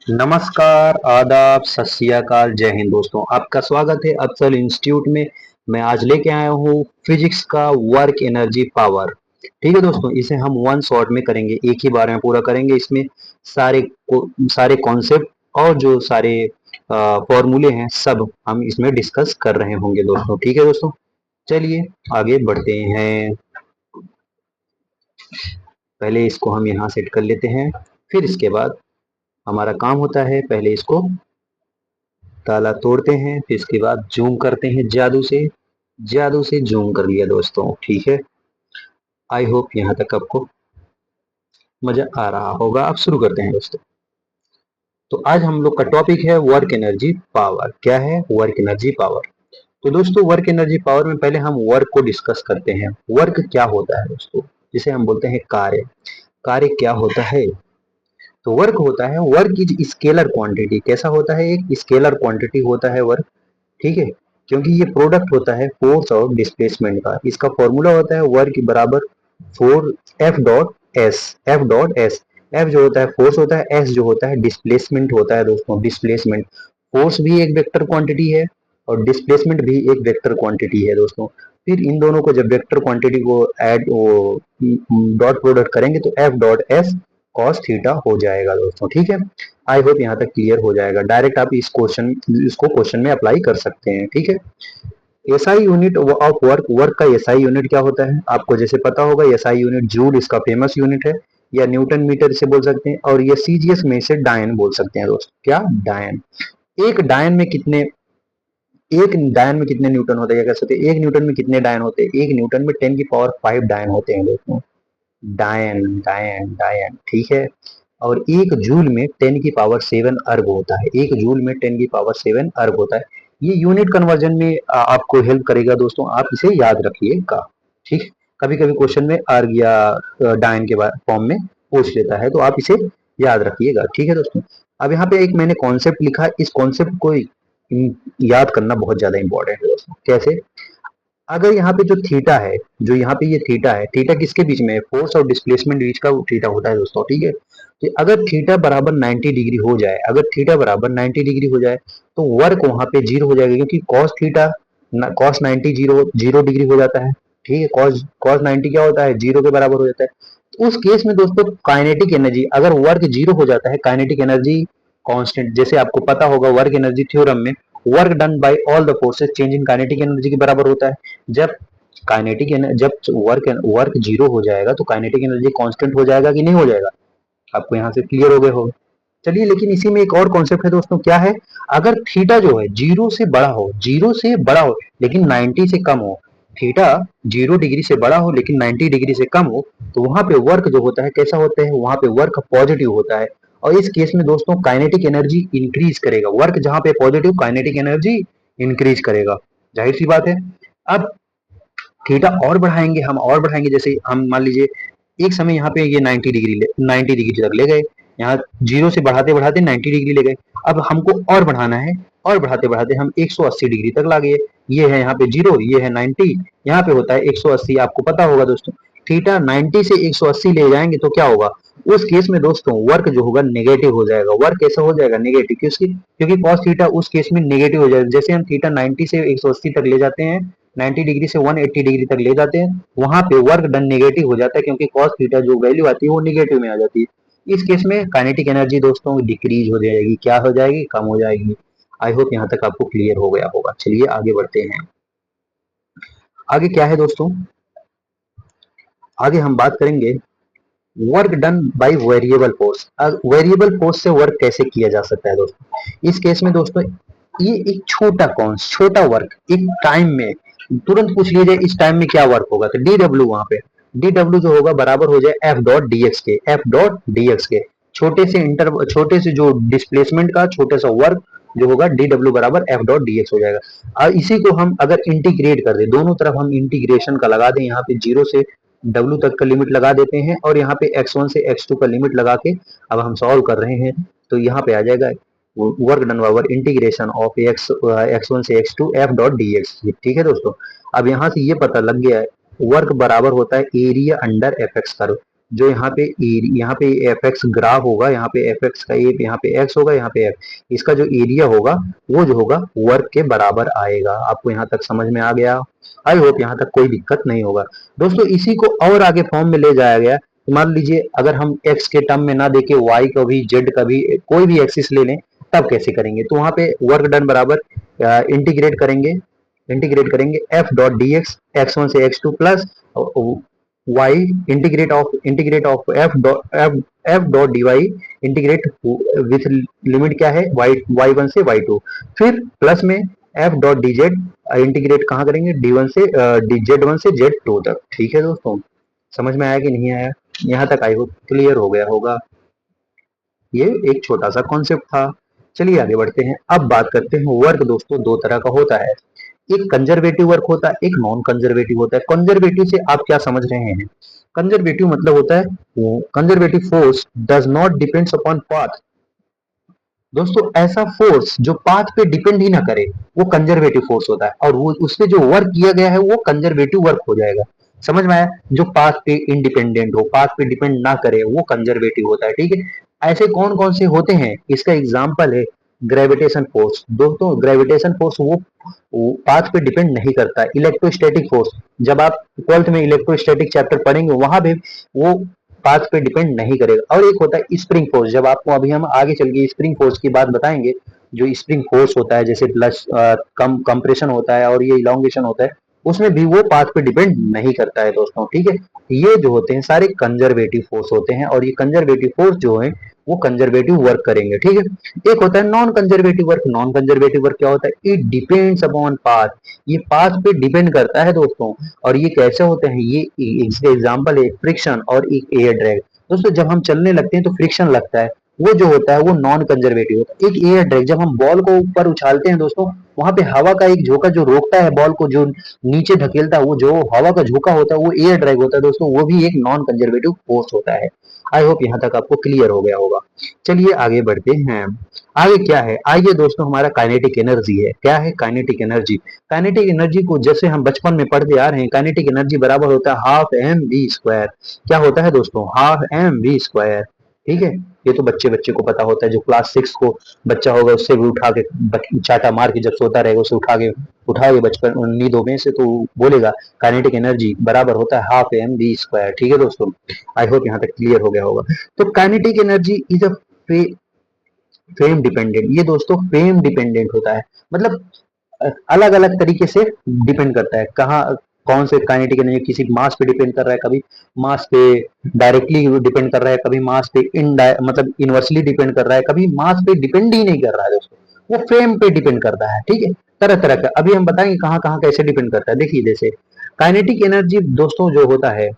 नमस्कार, आदाब, सत श्री अकाल, जय हिंद दोस्तों। आपका स्वागत है अफजल इंस्टीट्यूट में। मैं आज लेके आया हूँ फिजिक्स का वर्क एनर्जी पावर। ठीक है दोस्तों, इसे हम वन शॉट में करेंगे, एक ही बार में पूरा करेंगे। इसमें सारे कॉन्सेप्ट और जो सारे फॉर्मूले हैं सब हम इसमें डिस्कस कर रहे होंगे दोस्तों। ठीक है दोस्तों, चलिए आगे बढ़ते हैं। पहले इसको हम यहाँ सेट कर लेते हैं, फिर इसके बाद हमारा काम होता है पहले इसको ताला तोड़ते हैं, फिर इसके बाद जूम करते हैं जादू से जूम कर लिया दोस्तों। ठीक है, आई होप यहाँ तक आपको मजा आ रहा होगा। अब शुरू करते हैं दोस्तों। तो आज हम लोग का टॉपिक है वर्क एनर्जी पावर। क्या है वर्क एनर्जी पावर? तो दोस्तों वर्क एनर्जी पावर में पहले हम वर्क को डिस्कस करते हैं। वर्क क्या होता है दोस्तों? जिसे हम बोलते हैं कार्य। कार्य क्या होता है? तो वर्क होता है, वर्क इज स्केलर क्वांटिटी। कैसा होता है? एक स्केलर क्वांटिटी होता है वर्क। ठीक है, क्योंकि ये प्रोडक्ट होता है फोर्स और डिस्प्लेसमेंट का। इसका फॉर्मूला होता है वर्क बराबर four F dot S. F जो होता है फोर्स होता है, एस जो होता है डिस्प्लेसमेंट होता है दोस्तों। डिस्प्लेसमेंट, फोर्स भी एक वेक्टर क्वांटिटी है और डिस्प्लेसमेंट भी एक वेक्टर क्वांटिटी है दोस्तों। फिर इन दोनों को जब वेक्टर क्वांटिटी को ऐड डॉट प्रोडक्ट करेंगे तो F dot S cos theta हो जाएगा दोस्तों। ठीक है, आई होप यहाँ तक क्लियर हो जाएगा। डायरेक्ट आप इसको क्वेश्चन में अप्लाई कर सकते हैं। ठीक है, SI unit of work. Work का एसआई यूनिट क्या होता है आपको जैसे पता होगा। एसआई यूनिट जूल इसका फेमस यूनिट है, या न्यूटन मीटर से बोल सकते हैं, और ये सीजीएस में से डायन बोल सकते हैं दोस्तों। क्या डायन? एक डायन में कितने एक डायन में कितने न्यूटन होते हैं? क्या कह सकते हैं एक न्यूटन में कितने डायन होते हैं? एक न्यूटन में 10 की पावर 5 डायन होते हैं दोस्तों। डायन डायन डायन, ठीक है। और एक जूल में 10 की पावर 7 अर्ग होता है। एक जूल में 10 की पावर 7 अर्ग होता है। ये यूनिट कन्वर्जन में आपको हेल्प करेगा दोस्तों, आप इसे याद रखिएगा। ठीक, कभी कभी क्वेश्चन में अर्ग या डायन के फॉर्म में पूछ लेता है, तो आप इसे याद रखिएगा। ठीक है दोस्तों, अब यहाँ पे एक मैंने कॉन्सेप्ट लिखा है, इस कॉन्सेप्ट को याद करना बहुत ज्यादा इंपॉर्टेंट है दोस्तों। कैसे? अगर यहाँ पे जो थीटा है, जो यहाँ पे ये थीटा है, थीटा किसके बीच में है? फोर्स और डिस्प्लेसमेंट बीच का थीटा होता है दोस्तों। ठीक है, तो अगर थीटा बराबर 90 डिग्री हो जाए, अगर थीटा बराबर 90 डिग्री हो जाए तो वर्क वहां पे जीरो हो जाएगा, क्योंकि cos theta cos 90 zero zero degree हो जाता है। ठीक है, कॉस कॉस 90 क्या होता है? जीरो के बराबर हो जाता है। तो उस केस में दोस्तों काइनेटिक एनर्जी, अगर वर्क जीरो हो जाता है, काइनेटिक एनर्जी कांस्टेंट, जैसे आपको पता होगा वर्क एनर्जी थ्योरम में, work done by all the forces change in kinetic energy के बराबर होता है। जब जब वर्क जीरो हो जाएगा तो काइनेटिक एनर्जी कांस्टेंट हो जाएगा कि नहीं हो जाएगा? आपको यहाँ से क्लियर हो गए होगा। चलिए, लेकिन इसी में एक और कॉन्सेप्ट है दोस्तों। क्या है? अगर थीटा जो है जीरो से बड़ा हो लेकिन 90 से कम हो, थीटा 0 डिग्री से बड़ा हो लेकिन 90 डिग्री से कम हो, तो वहां पे वर्क जो होता है कैसा होता है? वहां पे वर्क पॉजिटिव होता है। और इस केस में दोस्तों काइनेटिक एनर्जी इंक्रीज करेगा। वर्क जहां पे पॉजिटिव, काइनेटिक एनर्जी इंक्रीज करेगा, जाहिर सी बात है। अब थीटा और बढ़ाएंगे हम, और बढ़ाएंगे, जैसे हम मान लीजिए एक समय यहाँ पे ये 90 डिग्री तक ले गए, यहाँ जीरो से बढ़ाते बढ़ाते 90 डिग्री ले गए। अब हमको और बढ़ाना है, और बढ़ाते बढ़ाते हम 180 डिग्री तक ला गए। ये है यहाँ पे जीरो, ये है 90, यहाँ पे होता है 180। आपको पता होगा दोस्तों, थीटा 90 से 180 ले जाएंगे तो क्या होगा? उस केस में दोस्तों वर्क जो होगा नेगेटिव हो जाएगा। वर्क कैसा हो जाएगा? नेगेटिव। क्योंकि cos थीटा उस केस में नेगेटिव हो जाएगा। जैसे हम थीटा 90 से 180 तक ले जाते हैं, 90 डिग्री से 180 डिग्री तक ले जाते हैं, वहां पे वर्क डन नेगेटिव हो जाता है, क्योंकि cos थीटा जो वैल्यू आती है वो नेगेटिव में आ जाती है। इस केस में काइनेटिक एनर्जी दोस्तों डिक्रीज हो जाएगी। क्या हो जाएगी? कम हो जाएगी। आई होप यहाँ तक आपको क्लियर हो गया होगा। चलिए आगे बढ़ते हैं। आगे क्या है दोस्तों? आगे हम बात करेंगे work done by variable force. Variable force से वर्क कैसे किया जा सकता है दोस्तों? इस केस में दोस्तों ये एक छोटा वर्क एक टाइम में, तुरंत पूछ लीजिए इस टाइम में क्या वर्क होगा, तो डी डब्ल्यू, वहां पे डी डब्ल्यू जो होगा बराबर हो जाए एफ डॉट डी एक्स के। एफ डॉट डी एक्स के, छोटे से जो डिस्प्लेसमेंट का छोटे सा वर्क जो होगा, डी डब्ल्यू बराबर एफ डॉट डी एक्स हो जाएगा। और इसी को हम अगर इंटीग्रेट कर दे, दोनों तरफ हम इंटीग्रेशन का लगा दें, यहाँ पे जीरो से डब्ल्यू तक का लिमिट लगा देते हैं, और यहाँ पे x1 से x2 का लिमिट लगा के अब हम सॉल्व कर रहे हैं, तो यहाँ पे आ जाएगा work done over integration of x1 से x2 f dot D x. ठीक है दोस्तों, अब यहाँ से ये पता लग गया है वर्क बराबर होता है area under F x curve. जो यहाँ पे एफ एक्स ग्राफ होगा, यहाँ पे एफ एक्स का ए, यहाँ पे एक्स होगा, यहाँ पे एफ, इसका जो एरिया होगा वो जो होगा वर्क के बराबर आएगा। आपको यहाँ तक समझ में आ गया? आई होप यहाँ तक कोई दिक्कत नहीं होगा। दोस्तों इसी को और आगे फॉर्म में ले जाया गया। मान लीजिए अगर हम एक्स के टर्म में ना देके वाई का भी, जेड का भी, कोई भी एक्सिस ले लें, तब कैसे करेंगे? तो वहां पे वर्क डन बराबर इंटीग्रेट करेंगे F dot D X, X one से X two plus Y integrate of F dot D Y integrate with limit क्या है, वाई वन से वाई टू, फिर प्लस में F dot D Z integrate कहाँ करेंगे, डी वन से Z one से जेड टू तक। ठीक है दोस्तों, समझ में आया कि नहीं आया? यहाँ तक आई होप क्लियर हो गया होगा। ये एक छोटा सा कॉन्सेप्ट था। चलिए आगे बढ़ते हैं। अब बात करते हैं वर्क। दोस्तों दो तरह का होता है, एक कंजर्वेटिव वर्क होता है, एक नॉन कंजर्वेटिव होता है। कंजर्वेटिव से आप क्या समझ रहे हैं? कंजर्वेटिव मतलब होता है conservative force does not depends upon path. दोस्तों ऐसा फोर्स जो पाथ पे डिपेंड ही ना करे वो कंजर्वेटिव फोर्स होता है, और वो उससे जो वर्क किया गया है वो कंजर्वेटिव वर्क हो जाएगा। समझ में आया? जो पाथ पे इंडिपेंडेंट हो, पाथ पे डिपेंड ना करे, वो कंजर्वेटिव होता है। ठीक है, ऐसे कौन कौन से होते हैं? इसका एग्जाम्पल है ग्रेविटेशन फोर्स। दोस्तों ग्रेविटेशन फोर्स वो पाथ पे डिपेंड नहीं करता। इलेक्ट्रोस्टैटिक फोर्स, जब आप 12th में इलेक्ट्रोस्टैटिक चैप्टर पढ़ेंगे वहां भी वो पाथ पे डिपेंड नहीं करेगा। और एक होता है स्प्रिंग फोर्स, जब आपको अभी हम आगे चल के स्प्रिंग फोर्स की बात बताएंगे। जो स्प्रिंग फोर्स होता है, जैसे प्लस कम कंप्रेशन होता है और ये इलांगेशन होता है, उसमें भी वो पाथ पे डिपेंड नहीं करता है दोस्तों। ठीक है, ये जो होते हैं सारे कंजर्वेटिव फोर्स होते हैं, और ये कंजर्वेटिव फोर्स जो है वो कंजर्वेटिव वर्क करेंगे। ठीक है, एक होता है non conservative work. Non conservative work क्या होता है? इट डिपेंड्स अपॉन पाथ, ये पाथ पे डिपेंड करता है दोस्तों। और ये कैसे होते हैं? ये इसके एग्जांपल है फ्रिक्शन और एक एयर ड्रैग। दोस्तों जब हम चलने लगते हैं तो फ्रिक्शन लगता है, वो जो होता है वो नॉन कंजर्वेटिव होता है। एक एयर ड्रैग, जब हम बॉल को ऊपर उछालते हैं दोस्तों, वहां पे हवा का एक झोंका जो रोकता है बॉल को, जो नीचे धकेलता है, वो जो हवा का झोंका होता है वो एयर ड्रैग होता है दोस्तों। वो भी एक नॉन कंजर्वेटिव फोर्स होता है। आई होप यहाँ तक आपको क्लियर हो गया होगा। चलिए आगे बढ़ते हैं। आगे क्या है? आइए दोस्तों, हमारा काइनेटिक एनर्जी है। क्या है? Kinetic energy. काइनेटिक एनर्जी को जैसे हम बचपन में पढ़ते आ रहे हैं, काइनेटिक एनर्जी बराबर होता है हाफ एम वी स्क्वायर। क्या होता है दोस्तों? Half M V square. ठीक है, ये तो बच्चे बच्चे को पता होता है। जो क्लास 6 को बच्चा होगा उससे भी उठा के चाटा मार के, जब सोता रहेगा उसे उठा के बचपन नींदों में से, तो बोलेगा काइनेटिक एनर्जी बराबर होता है हाफ एम वी स्क्वायर। ठीक है दोस्तों, आई होप यहाँ तक क्लियर हो गया होगा। तो kinetic energy is a fame dependent. ये दोस्तों फेम डिपेंडेंट होता है, मतलब अलग अलग तरीके से डिपेंड करता है। कहाँ कौन से काइनेटिक एनर्जी किसी मास पे डिपेंड कर रहा है, कभी मास पे डायरेक्टली डिपेंड कर रहा है, कभी मास पे मतलब इनवर्सली डिपेंड कर रहा है, कभी मास पे डिपेंड ही नहीं कर रहा है दोस्तों, वो फेम पे डिपेंड करता है। ठीक है, तरह तरह का अभी हम बताएंगे कहाँ कहाँ कैसे डिपेंड करता है। देखिए जैसे काइनेटिक एनर्जी दोस्तों जो होता है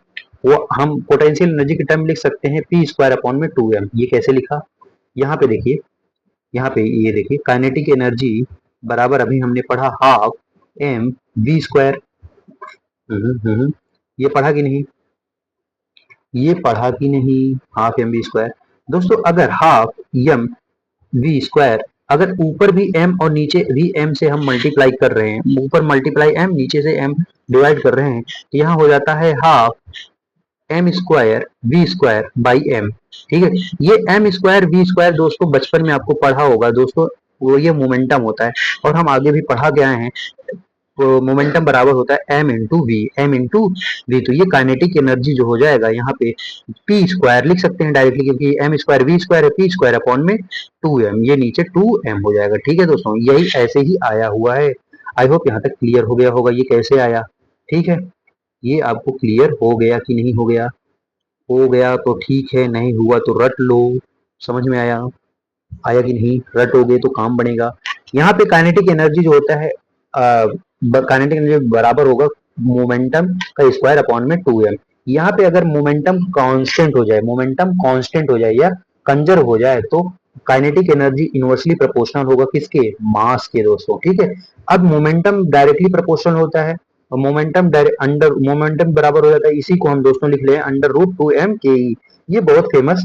वो हम पोटेंशियल एनर्जी के टर्म लिख सकते हैं पी स्क्वायर अपॉन में 2m। ये कैसे लिखा? यहाँ पे देखिए, यहाँ पे ये देखिए काइनेटिक एनर्जी बराबर अभी हमने पढ़ा हाफ एम वी स्क्वायर। ये पढ़ा कि नहीं? ये पढ़ा कि नहीं? Half M V square. दोस्तों अगर हाफ एम वी स्क्वायर, अगर ऊपर भी m और नीचे भी m से हम मल्टीप्लाई कर रहे हैं, ऊपर मल्टीप्लाई m नीचे से m डिवाइड कर रहे हैं, तो यहाँ हो जाता है half M square V square by M. ठीक है, ये एम स्क्वायर वी स्क्वायर दोस्तों बचपन में आपको पढ़ा होगा दोस्तों, वो ये मोमेंटम होता है, और हम आगे भी पढ़ा गया है। तो मोमेंटम बराबर होता है M into V, M into V. तो ये काइनेटिक एनर्जी जो हो जाएगा यहाँ पे पी स्क्वायर लिख सकते हैं डायरेक्टली, क्योंकि एम स्क्वायर वी स्क्वायर है, पी स्क्वायर अपॉन में 2m, ये नीचे 2m हो जाएगा। ठीक है दोस्तों, यही ऐसे ही आया हुआ है। आई होप यहाँ तक क्लियर हो गया होगा ये कैसे आया। ठीक है, ये आपको क्लियर हो गया कि नहीं हो गया? हो गया तो ठीक है, नहीं हुआ तो रट लो। समझ में आया? आया कि नहीं? रटोगे तो काम बनेगा। यहाँ पे काइनेटिक एनर्जी जो होता है, काइनेटिक एनर्जी बराबर होगा मोमेंटम का स्क्वायर अपॉन में 2m। यहाँ पे अगर मोमेंटम कांस्टेंट हो जाए, मोमेंटम कांस्टेंट हो जाए या कंजर्व हो जाए, तो काइनेटिक एनर्जी इनवर्सली प्रोपोर्शनल होगा किसके? मास के दोस्तों। ठीक है, अब मोमेंटम डायरेक्टली प्रोपोर्शनल होता है, और मोमेंटम बराबर हो जाता है, इसी को हम दोस्तों लिख ले अंडर रूट 2m के। ये बहुत फेमस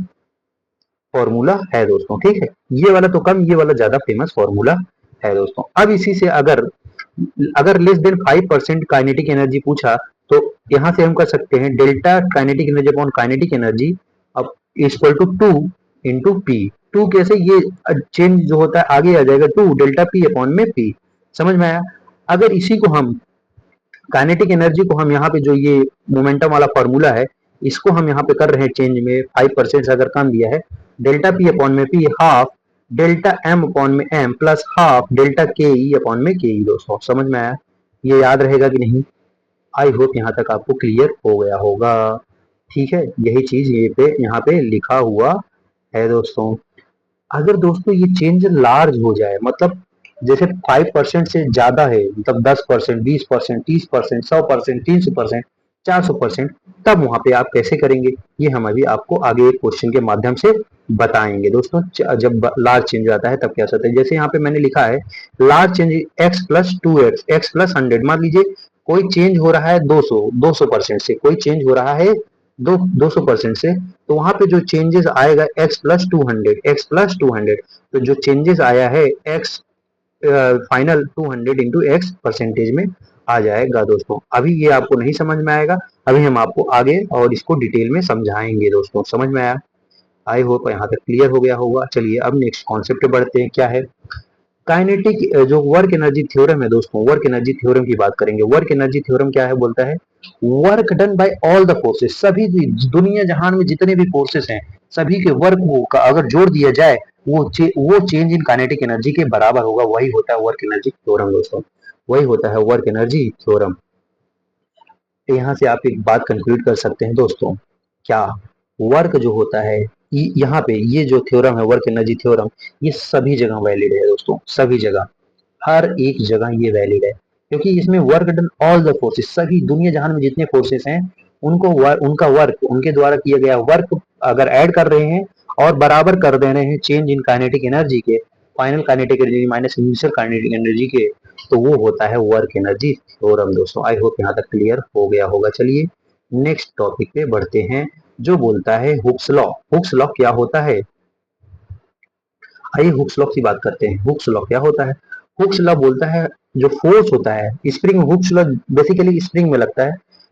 फॉर्मूला है दोस्तों। ठीक है, ये वाला तो कम, ये वाला ज्यादा फेमस फॉर्मूला है दोस्तों। अब इसी से अगर अगर लेस देन 5% काइनेटिक एनर्जी पूछा, तो यहाँ से हम कर सकते हैं delta kinetic energy upon kinetic energy अब इक्वल टू 2 इंटू पी। 2 कैसे, ये चेंज जो होता है आगे आ जाएगा 2 डेल्टा पी अपॉन में पी। समझ में आया? अगर इसी को हम काइनेटिक एनर्जी को हम यहाँ पे जो ये मोमेंटम वाला फॉर्मूला है इसको हम यहाँ पे कर रहे हैं चेंज में 5% से अगर कम दिया है, डेल्टा पी अपॉन में P half delta M upon में M plus half delta K E upon में के ई। दोस्तों समझ में आया? ये याद रहेगा कि नहीं? आई होप यहाँ तक आपको क्लियर हो गया होगा। ठीक है, यही चीज ये पे यहाँ पे लिखा हुआ है दोस्तों। अगर दोस्तों ये चेंज लार्ज हो जाए, मतलब जैसे 5% से ज्यादा है, मतलब 10%, 20%, 30%, 100%, 300%, 400%, तब वहां पे आप कैसे करेंगे ये हम अभी आपको आगे एक क्वेश्चन के माध्यम से बताएंगे दोस्तों। जब लार्ज चेंज आता है तब क्या होता है, जैसे यहाँ पे मैंने लिखा है large change x plus 2x x plus 100। मान लीजिए कोई चेंज हो रहा है 200% से, कोई चेंज हो रहा है 200% से, तो वहां पे जो चेंजेस आएगा x प्लस 200, x प्लस 200, तो जो चेंजेस आया है x final 200 into x percentage में आ जाएगा दोस्तों। अभी ये आपको नहीं समझ में आएगा, अभी हम आपको आगे और इसको डिटेल में समझाएंगे दोस्तों। समझ में आया? आई होप यहाँ तक क्लियर हो गया होगा। चलिए अब नेक्स्ट कॉन्सेप्ट पे बढ़ते हैं। क्या है? काइनेटिक जो वर्क एनर्जी थ्योरम है दोस्तों, वर्क एनर्जी थ्योरम की बात करेंगे। वर्क एनर्जी थ्योरम क्या है? बोलता है work done by all the forces, सभी दुनिया जहान में जितने भी फोर्सेस हैं सभी के वर्क का अगर जोड़ दिया जाए वो चेंज इन काइनेटिक एनर्जी के बराबर होगा, वही होता है वर्क एनर्जी थ्योरम दोस्तों, वही होता है वर्क एनर्जी थ्योरम। तो यहाँ से आप एक बात कंक्लूड कर सकते हैं दोस्तों, क्या वर्क जो होता है यहाँ पे ये जो थ्योरम है वर्क एनर्जी थ्योरम, ये सभी जगह वैलिड है दोस्तों, सभी जगह, हर एक जगह ये वैलिड है, क्योंकि इसमें work done all the forces, सभी दुनिया जहान में जितने फोर्सेस हैं उनका वर्क, उनके द्वारा किया गया वर्क अगर ऐड कर रहे हैं और बराबर कर दे रहे हैं चेंज इन काइनेटिक एनर्जी के, final kinetic energy minus initial kinetic energy के, तो वो होता है वर्क एनर्जी थ्योरम दोस्तों। आई होप यहाँ तक क्लियर हो गया होगा। चलिए नेक्स्ट टॉपिक पे बढ़ते हैं, जो बोलता है हुक्स लॉ। हुक्स लॉ क्या होता है? आइए हुक्स लॉ की बात करते हैं। हुक्स लॉ क्या होता है? हुक्स लॉ बोलता है जो फोर्स होता है spring, Hooke's law basically spring में लगता है,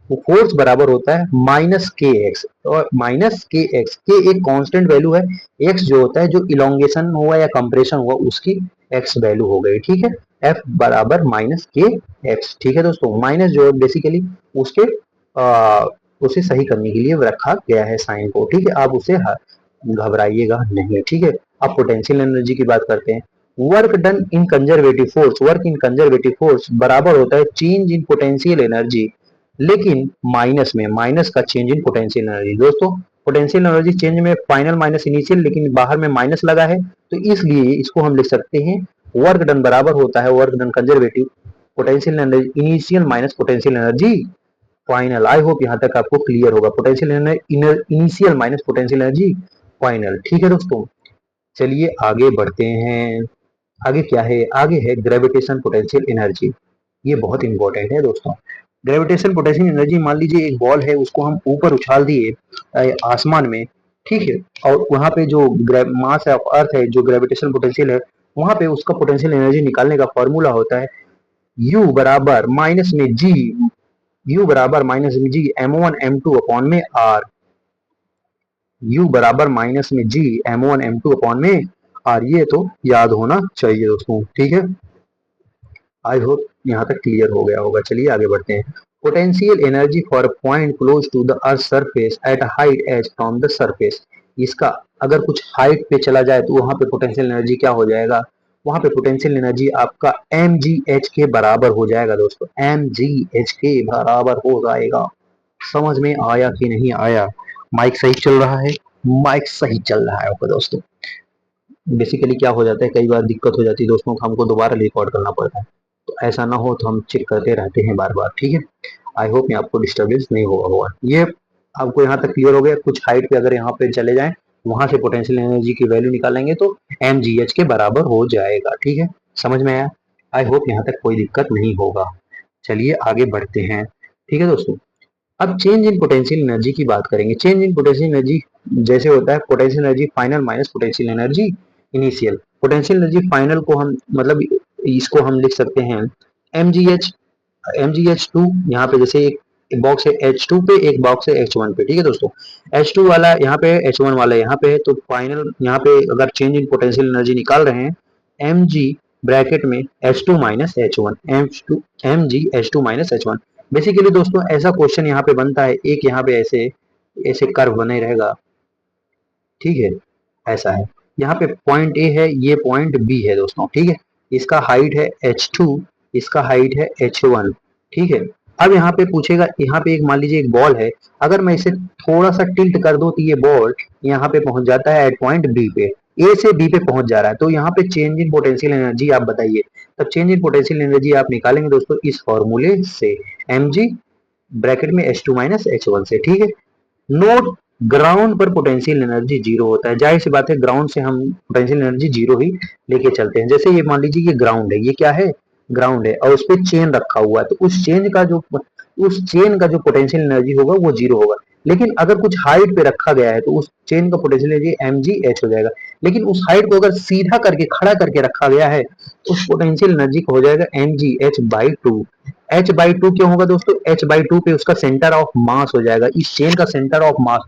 वो फोर्स बराबर होता है माइनस के एक्स, और माइनस के एक्स, के एक कांस्टेंट वैल्यू है, एक्स जो होता है जो इलोंगेशन हुआ या कंप्रेशन हुआ उसकी एक्स वैल्यू हो गई। ठीक है, एफ बराबर माइनस के एक्स। ठीक है दोस्तों, माइनस जो है बेसिकली उसके उसे सही करने के लिए रखा गया है साइन को। ठीक है, आप उसे घबराइएगा नहीं। ठीक है, अब पोटेंशियल एनर्जी की बात करते हैं। Work done in conservative force, work in conservative force बराबर होता है चेंज इन पोटेंशियल एनर्जी, लेकिन माइनस में, माइनस का चेंज इन पोटेंशियल एनर्जी। दोस्तों पोटेंशियल एनर्जी चेंज में फाइनल माइनस इनिशियल, लेकिन बाहर में माइनस लगा है, तो इसलिए इसको हम लिख सकते हैं वर्क डन बराबर होता है work done conservative potential energy initial minus potential energy final. I hope यहाँ तक आपको क्लियर होगा, potential initial minus potential energy final. ठीक है दोस्तों, चलिए आगे बढ़ते हैं। आगे क्या है? आगे है ग्रेविटेशन पोटेंशियल एनर्जी। ये बहुत इंपॉर्टेंट है दोस्तों। ग्रेविटेशन पोटेंशियल एनर्जी, मान लीजिए एक बॉल है, उसको हम ऊपर उछाल दिए आसमान में, ठीक है, और वहां पे जो मास ऑफ अर्थ है, जो ग्रेविटेशन पोटेंशियल है, वहां पे उसका पोटेंशियल एनर्जी निकालने का फॉर्मूला होता है यू बराबर माइनस में जी, यू बराबर माइनस में जी m1 m2 अपॉन में आर, यू बराबर माइनस में जी m1 m2 अपॉन में आर। ये तो याद होना चाहिए दोस्तों। ठीक है, आई होप यहाँ तक क्लियर हो गया होगा। चलिए आगे बढ़ते हैं। Potential energy for a point close to the earth surface at height H from the surface. इसका अगर कुछ हाइट पे चला जाए तो वहां पे पोटेंशियल एनर्जी क्या हो जाएगा? वहां पे पोटेंशियल एनर्जी आपका mgh के बराबर हो जाएगा दोस्तों, mgh के बराबर हो जाएगा। समझ में आया कि नहीं आया? माइक सही चल रहा है? माइक सही चल रहा है आपका दोस्तों। बेसिकली क्या हो जाता है, कई बार दिक्कत हो जाती है दोस्तों, हमको दोबारा रिकॉर्ड करना पड़ता है, तो ऐसा ना हो तो हम चेक करते रहते हैं बार बार। ठीक है, आई होप यहाँ आपको डिस्टर्बेंस नहीं होगा होगा। ये आपको यहाँ तक क्लियर हो गया। कुछ हाइट पे अगर यहाँ पे चले जाएं, वहां से पोटेंशियल एनर्जी की वैल्यू निकालेंगे तो mgh के बराबर हो जाएगा। ठीक है, समझ में आया? आई होप यहाँ तक कोई दिक्कत नहीं होगा। चलिए आगे बढ़ते हैं। ठीक है दोस्तों, अब चेंज इन पोटेंशियल एनर्जी की बात करेंगे। चेंज इन पोटेंशियल एनर्जी जैसे होता है potential energy final minus potential energy initial. Potential energy final को हम मतलब इसको हम लिख सकते हैं mgh, mgh2। यहाँ पे जैसे एक बॉक्स है H2 पे, एक बॉक्स है H1 पे, ठीक है दोस्तों। H2 वाला यहाँ पे है, H1 वाला यहाँ पे है, तो फाइनल यहाँ पे अगर चेंज इन पोटेंशियल एनर्जी निकाल रहे हैं mg ब्रैकेट में H2 minus H1, mg H2 minus H1। Basically दोस्तों ऐसा क्वेश्चन यहाँ पे बनता है, एक यहाँ पे ऐसे ऐसे कर्व बने रहेगा, ठीक है, ऐसा है। यहाँ पे पॉइंट ए है, ये पॉइंट बी है दोस्तों, ठीक है। इसका हाइट है H2, इसका हाइट है H1, ठीक है। अब यहाँ पे पूछेगा, यहाँ पे एक मान लीजिए एक बॉल है, अगर मैं इसे थोड़ा सा टिल्ट कर दूं तो ये बॉल यहाँ पे पहुंच जाता है एट पॉइंट बी पे, ए से बी पे पहुंच जा रहा है, तो यहाँ पे चेंज इन पोटेंशियल एनर्जी आप बताइए। तब चेंज इन पोटेंशियल एनर्जी आप निकालेंगे दोस्तों इस फॉर्मूले से, mg ब्रैकेट में H2 माइनस H1 से, ठीक है। नोट, ग्राउंड पर पोटेंशियल एनर्जी जीरो होता है, जाहिर सी बात है ग्राउंड से हम पोटेंशियल एनर्जी जीरो ही लेके चलते हैं। जैसे ये मान लीजिए ये ग्राउंड है, ये क्या है, ग्राउंड है, और उस पर चेन रखा हुआ है, तो उस चेन का जो पोटेंशियल एनर्जी होगा वो जीरो होगा। लेकिन अगर कुछ हाइट पे रखा गया है तो उस चेन का पोटेंशियल एनर्जी mgh हो जाएगा। लेकिन उस हाइट को अगर सीधा करके खड़ा करके रखा गया है, उस पोटेंशियल एनर्जी को हो जाएगा mgh/2। h/2 क्यों होगा दोस्तों, h/2 पे उसका सेंटर ऑफ मास हो जाएगा, इस चेन का centre of mass.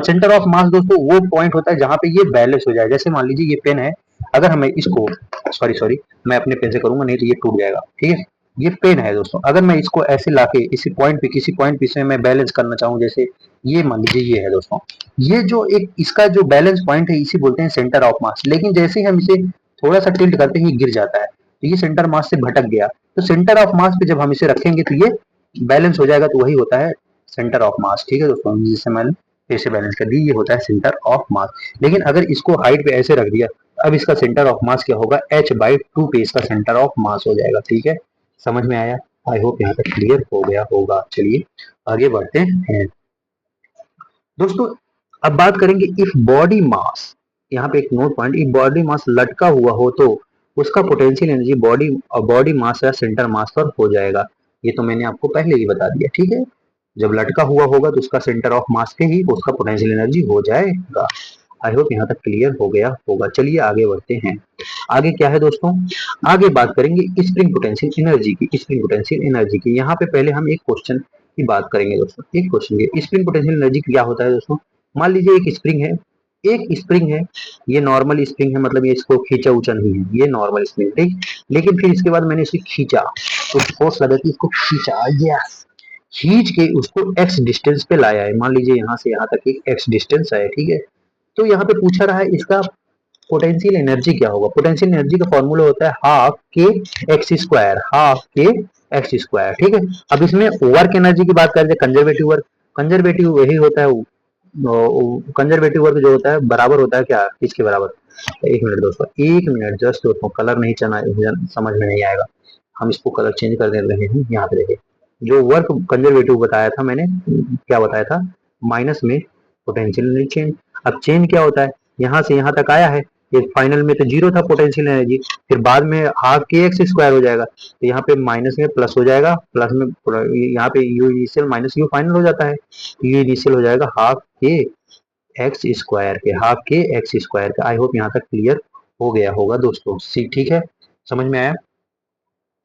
Centre of mass दोस्तों वो पॉइंट होता है जहां पे ये बैलेंस हो जाए। जैसे मान लीजिए ये पेन है, अगर हमें इसको, सॉरी सॉरी, मैं अपने पेन से करूंगा नहीं तो ये टूट जाएगा, ठीक है। ये पेन है दोस्तों, अगर मैं इसको ऐसे लाके इसी पॉइंट पे, किसी पॉइंट पे से मैं बैलेंस करना चाहूँ, जैसे ये मान लीजिए ये है दोस्तों, ये जो एक इसका जो बैलेंस पॉइंट है इसी बोलते हैं सेंटर ऑफ मास। लेकिन जैसे ही हम इसे थोड़ा सा टिल्ट करते हैं ये गिर जाता है, तो ये सेंटर मास से भटक गया। तो सेंटर ऑफ मास पे जब हम इसे रखेंगे तो ये बैलेंस हो जाएगा, तो वही होता है सेंटर ऑफ मास, ठीक है दोस्तों। जिससे मैंने फिर से बैलेंस कर दी, ये होता है सेंटर ऑफ मास। लेकिन अगर इसको हाइट पे ऐसे रख दिया, अब इसका सेंटर ऑफ मास क्या होगा, h/2 पे इसका सेंटर ऑफ मास हो जाएगा, ठीक है। समझ में आया, आई होप यहाँ तक क्लियर हो गया होगा। चलिए आगे बढ़ते हैं दोस्तों। अब बात करेंगे इफ बॉडी मास, यहाँ पे एक note point, if body mass लटका हुआ हो तो उसका पोटेंशियल एनर्जी बॉडी मास या सेंटर मास पर हो जाएगा। ये तो मैंने आपको पहले ही बता दिया, ठीक है। जब लटका हुआ होगा तो उसका सेंटर ऑफ मास पे ही उसका पोटेंशियल एनर्जी हो जाएगा। आई होप यहाँ तक क्लियर हो गया होगा। चलिए आगे बढ़ते हैं। आगे क्या है दोस्तों, आगे बात करेंगे स्प्रिंग पोटेंशियल एनर्जी की। स्प्रिंग पोटेंशियल एनर्जी की यहाँ पे पहले हम एक क्वेश्चन की बात करेंगे दोस्तों। एक क्वेश्चन की स्प्रिंग पोटेंशियल एनर्जी क्या होता है दोस्तों। मान लीजिए एक स्प्रिंग है, एक स्प्रिंग है, ये नॉर्मल स्प्रिंग है, मतलब ये इसको खींचा ऊंचा नहीं है, ये नॉर्मल स्प्रिंग, ठीक। लेकिन फिर इसके बाद मैंने इसे खींचा, कुछ फोर्स लगा के इसको खींचा, यस, खींच के उसको एक्स डिस्टेंस पे लाया है। मान लीजिए यहाँ से यहाँ तक एक एक्स डिस्टेंस है, ठीक है। तो यहाँ पे पूछा रहा है इसका पोटेंशियल एनर्जी क्या होगा। पोटेंशियल एनर्जी का फॉर्मूला होता है हाफ के एक्स स्क्वायर, हाफ के एक्स स्क्वायर, ठीक है। अब इसमें वर्क एनर्जी की बात करते हैं, कंजर्वेटिव वर्क। कंजर्वेटिव वही होता है, कंजर्वेटिव वर्क जो होता है बराबर होता है क्या, इसके बराबर। एक मिनट दोस्तों, एक मिनट जस्ट दोस्तों, कलर नहीं चना समझ में नहीं आएगा, हम इसको कलर चेंज कर दे रहे हैं। यहाँ पे देखिए जो वर्क कंजर्वेटिव बताया था मैंने, क्या बताया था, माइनस में पोटेंशियल चेंज। अब चेंज क्या होता है, यहाँ से यहाँ तक आया है, ये फाइनल में तो जीरो था पोटेंशियल एनर्जी, फिर बाद में हाफ के एक्स स्क्वायर हो जाएगा, तो यहाँ पे माइनस में प्लस हो जाएगा, प्लस में यहाँ पे you initial minus you final हो जाता है, यू इनिशियल हो जाएगा हाफ के एक्स स्क्वायर के, हाफ के एक्स स्क्वायर के। आई होप यहाँ तक क्लियर हो गया होगा दोस्तों, सी ठीक है, समझ में आया,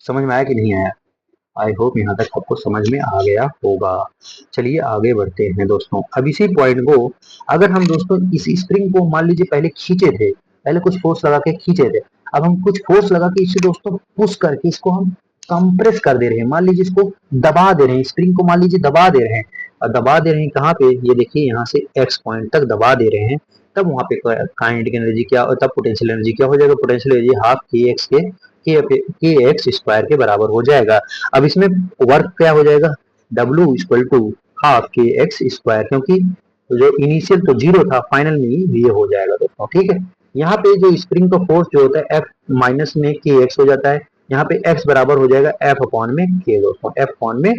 समझ में आया कि नहीं आया। आई होप यहाँ तक आपको समझ में आ गया होगा। चलिए आगे बढ़ते हैं दोस्तों। अब इसी पॉइंट को अगर हम दोस्तों इस स्प्रिंग को मान लीजिए पहले खींचे थे, पहले कुछ फोर्स लगा के खींचे थे, अब हम कुछ फोर्स लगा के इसे दोस्तों पुश करके इसको हम कंप्रेस कर दे रहे हैं। मान लीजिए इसको दबा दे रहे हैं, स्प्रिंग को मान लीजिए दबा दे रहे हैं, और दबा दे रहे हैं कहाँ पे, ये देखिए यहाँ से एक्स पॉइंट तक दबा दे रहे हैं, तब वहां पे काइनेटिक एनर्जी क्या, तब पोटेंशियल एनर्जी क्या हो जाएगा, पोटेंशियल एनर्जी हाफ के एक्स के एक्स स्क्वायर के बराबर हो जाएगा। अब इसमें वर्क क्या हो जाएगा, W इक्वल टू हाफ के एक्स स्क्वायर, क्योंकि जो इनिशियल तो जीरो था, फाइनल में ये हो जाएगा दोस्तों, ठीक है। यहाँ पे जो स्प्रिंग का फोर्स जो होता है F माइनस में के एक्स हो जाता है, यहाँ पे x बराबर हो जाएगा F अपॉन में के दोस्तों, F अपॉन में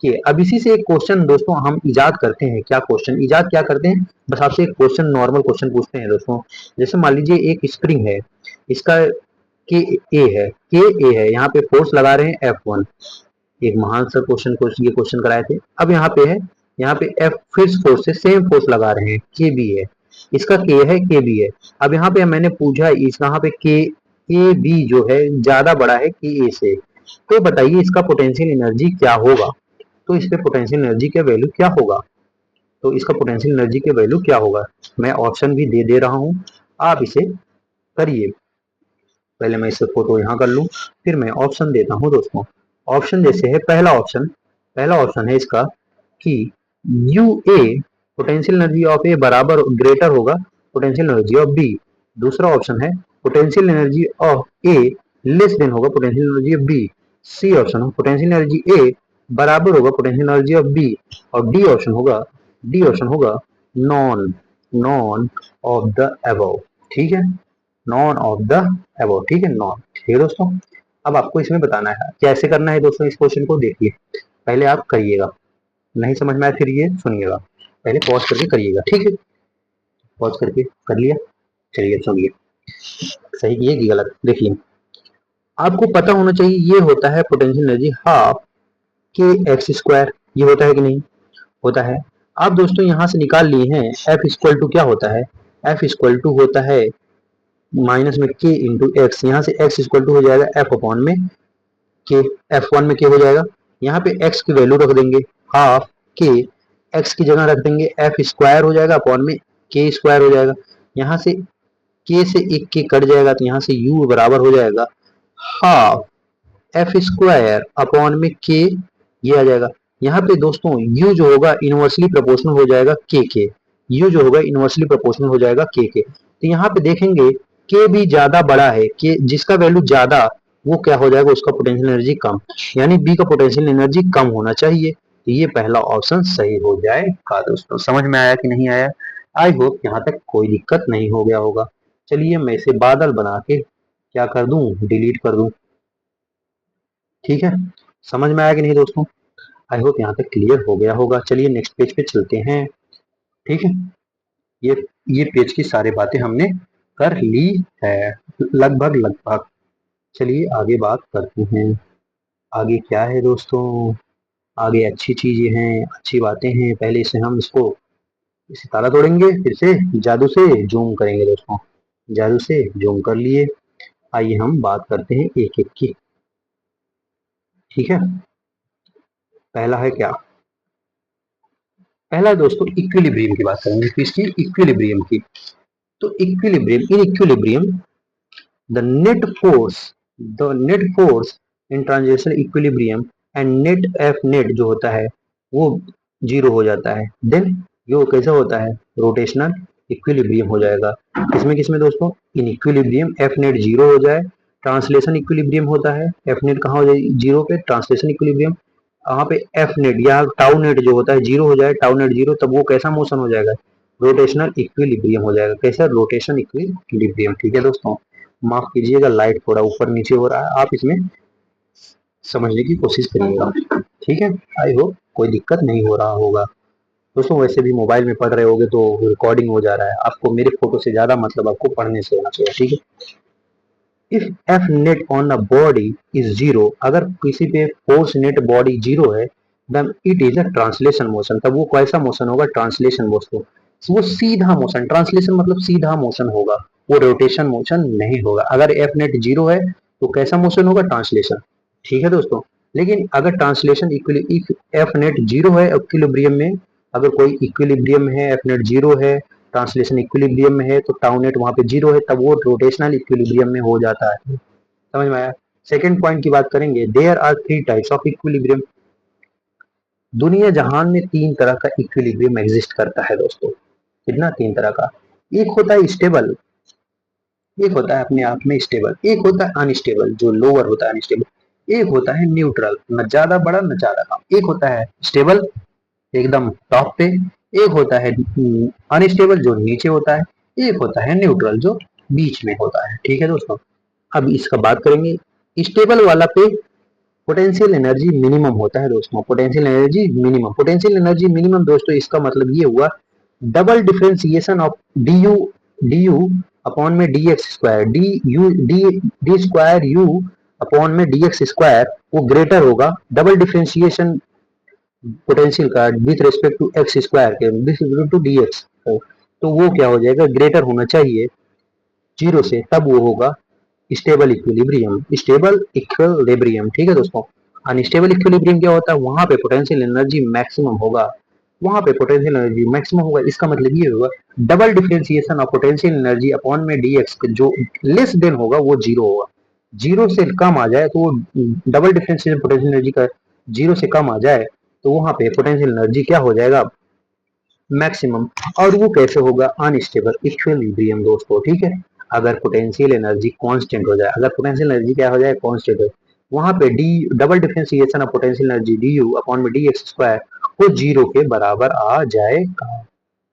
के। अब इसी से एक क्वेश्चन दोस्तों हम इजाद करते हैं, क्या क्वेश्चन इजाद क्या करते हैं, बस आपसे एक क्वेश्चन नॉर्मल क्वेश्चन पूछते हैं दोस्तों। जैसे मान लीजिए एक स्प्रिंग है, इसका के ए है, यहाँ पे फोर्स लगा रहे हैं F1, एक महान सा क्वेश्चन को ये क्वेश्चन कराए थे। अब यहाँ पे है, यहाँ पे F फिर फोर्स से सेम फोर्स लगा रहे हैं, के बी है, इसका के है, के बी है। अब यहाँ पे मैंने पूछा इस यहाँ पे के बी जो है ज्यादा बड़ा है के ए से, तो बताइए इसका पोटेंशियल एनर्जी क्या होगा। तो इस पे पोटेंशियल एनर्जी का वैल्यू क्या होगा, तो इसका पोटेंशियल एनर्जी के वैल्यू क्या होगा। मैं ऑप्शन भी दे रहा हूं, आप इसे करिए। पहले मैं इसे फोटो यहाँ कर लूं, फिर मैं ऑप्शन देता हूं दोस्तों। ऑप्शन जैसे है, पहला ऑप्शन है इसका कि U A potential energy of A बराबर ग्रेटर होगा पोटेंशियल एनर्जी ऑफ बी। दूसरा ऑप्शन है potential energy of A less than होगा potential energy of B. C option है पोटेंशियल एनर्जी ए बराबर होगा पोटेंशियल एनर्जी ऑफ बी। और D option होगा none none of the above. ठीक है, नॉन ऑफ द अबव, ठीक है, नॉन। ठीक है दोस्तों, अब आपको इसमें बताना है कैसे करना है दोस्तों। इस क्वेश्चन को देखिए, पहले आप करिएगा, नहीं समझ में आया फिर ये सुनिएगा, पहले पॉज करके करिएगा, ठीक है। पॉज करके कर लिया, चलिए सुनिए, सही किए कि गलत। देखिए, आपको पता होना चाहिए ये होता है पोटेंशियल एनर्जी हाफ के एक्स स्क्वायर, ये होता है कि नहीं होता है। आप दोस्तों यहाँ से निकाल लिए हैं एफ इक्वल टू क्या होता है, एफ इक्वल टू होता है माइनस में के इंटू एक्स। यहाँ से एक्स इक्वल टू हो जाएगा एफ अपॉन में के, एफ वन में के हो जाएगा। यहाँ पे एक्स की वैल्यू रख देंगे हाफ के, एक्स की जगह रख देंगे एफ स्क्वायर हो जाएगा अपॉन में के स्क्वायर हो जाएगा। यहाँ से के से एक के कट जाएगा, तो यहाँ से यू बराबर हो जाएगा हाफ एफ स्क्वायर अपॉन में के, ये आ जाएगा। यहाँ पे दोस्तों u जो होगा इनवर्सली प्रोपोर्शनल हो जाएगा के, u जो होगा इनवर्सली प्रोपोर्शनल हो जाएगा के। तो यहाँ पे देखेंगे के भी ज्यादा बड़ा है, के जिसका वैल्यू ज्यादा वो क्या हो जाएगा, उसका पोटेंशियल एनर्जी कम, यानी बी का पोटेंशियल एनर्जी कम होना चाहिए। तो ये पहला ऑप्शन सही हो जाएगा दोस्तों। समझ में आया कि नहीं आया, आई होप यहाँ तक कोई दिक्कत नहीं हो गया होगा। चलिए मैं इसे बादल बना के क्या कर दूं, डिलीट कर दूं। ठीक है, समझ में आया कि नहीं दोस्तों, आई होप यहाँ तक क्लियर हो गया होगा। चलिए नेक्स्ट पेज पे चलते हैं। ठीक है, ये ये पेज की सारी बातें हमने कर ली है, लगभग। चलिए आगे बात करते हैं। आगे क्या है दोस्तों, आगे अच्छी चीजें हैं, अच्छी बातें हैं। पहले इसे हम इसे ताला तोड़ेंगे, फिर से जादू से जूम करेंगे दोस्तों। जादू से जूम कर लिए, आइए हम बात करते हैं एक एक की। ठीक है, पहला है क्या, पहला दोस्तों इक्विलिब्रियम की बात करेंगे, किसकी, इक्विलिब्रियम की। तो equilibrium, in equilibrium the net force in transition equilibrium and net F net जो होता है वो जीरो हो जाता है। देन ये कैसा होता है, रोटेशनल इक्विलिब्रियम हो जाएगा। किसमें दोस्तों, in equilibrium F net zero हो जाए, ट्रांसलेशन इक्विलिब्रियम होता है। एफ नेट कहाँ हो जाए, जीरो पे, ट्रांसलेशन इक्विलिब्रियम वहां पे एफ नेट या टाउ नेट जो होता है जीरो हो जाए, टाउ नेट जीरो, तब वो कैसा मोशन हो जाएगा, रोटेशनल इक्विलिब्रियम हो जाएगा। कैसा, रोटेशन इक्विलिब्रियम। ठीक है दोस्तों, माफ कीजिएगा लाइट थोड़ा ऊपर नीचे हो रहा है, आप इसमें समझने की कोशिश करिएगा। ठीक है, आई होप कोई दिक्कत नहीं हो रहा होगा दोस्तों। वैसे भी मोबाइल में पढ़ रहे होगे तो रिकॉर्डिंग हो जा रहा है, आपको मेरे फोटो से ज्यादा मतलब आपको पढ़ने से होना चाहिए। ठीक है, if F net on a body is zero, अगर किसी पे फोर्स नेट बॉडी जीरो है, then it is a translation motion, तब वो कैसा मोशन होगा, ट्रांसलेशन मोशन। वो सीधा मोशन, ट्रांसलेशन मतलब सीधा मोशन होगा, वो रोटेशन मोशन नहीं होगा। अगर एफ नेट जीरो है तो कैसा मोशन होगा, ट्रांसलेशन। ठीक है दोस्तों, लेकिन अगर ट्रांसलेशन एफ नेट जीरो है इक्विलिब्रियम में, अगर कोई इक्विलिब्रियम में है, एफ नेट जीरो है, ट्रांसलेशन इक्विलिब्रियम में है, तो टाउ नेट वहां पे जीरो है, तब वो रोटेशनल इक्विलिब्रियम में हो जाता है। समझ में आया। सेकंड पॉइंट की बात करेंगे, there are three types of equilibrium. दुनिया जहान में तीन तरह का इक्विलिब्रियम एग्जिस्ट करता है दोस्तों। कितना, तीन तरह का। एक होता है स्टेबल, एक होता है अपने आप में स्टेबल, एक होता है अनस्टेबल जो लोअर होता है अनस्टेबल, एक होता है न्यूट्रल, न ज्यादा बड़ा न ज्यादा कम। एक होता है स्टेबल एकदम टॉप पे, एक होता है अनस्टेबल जो नीचे होता है, एक होता है न्यूट्रल जो बीच में होता है। ठीक है दोस्तों, अब इसका बात करेंगे। स्टेबल वाला पे पोटेंशियल एनर्जी मिनिमम होता है दोस्तों, potential energy minimum. Potential energy minimum दोस्तों इसका मतलब ये हुआ double differentiation of D U upon में D X square, D square U upon में डी एक्स स्क्वायर वो ग्रेटर होगा डबल डिफरेंशिएशन पोटेंशियल का with respect to X square के with respect to D X. तो वो क्या हो जाएगा, ग्रेटर होना चाहिए जीरो से, तब वो होगा स्टेबल इक्विलिब्रियम, स्टेबल इक्विलिब्रियम। ठीक है दोस्तों, अनस्टेबल इक्विलिब्रियम क्या होता है, वहां पे पोटेंशियल एनर्जी मैक्सिमम होगा, वहां पे पोटेंशियल एनर्जी मैक्सिमम होगा। इसका मतलब ये होगा double differentiation of potential energy upon में डीएक्स, जो लेस देन होगा वो जीरो होगा। जीरो से कम आ जाए तो वो डबल डिफरेंशिएशन पोटेंशियल एनर्जी का जीरो से कम आ जाए तो वहां पे पोटेंशियल एनर्जी क्या हो जाएगा, मैक्सिमम। और वो कैसे होगा, अनस्टेबल इक्विलिब्रियम दोस्तों, ठीक है। अगर पोटेंशियल एनर्जी कांस्टेंट हो जाए, अगर पोटेंशियल एनर्जी क्या हो जाए, कांस्टेंट हो, वहां पे D double differentiation of potential energy D U upon में डी एक्स स्क्वायर वो जीरो के बराबर आ जाएगा।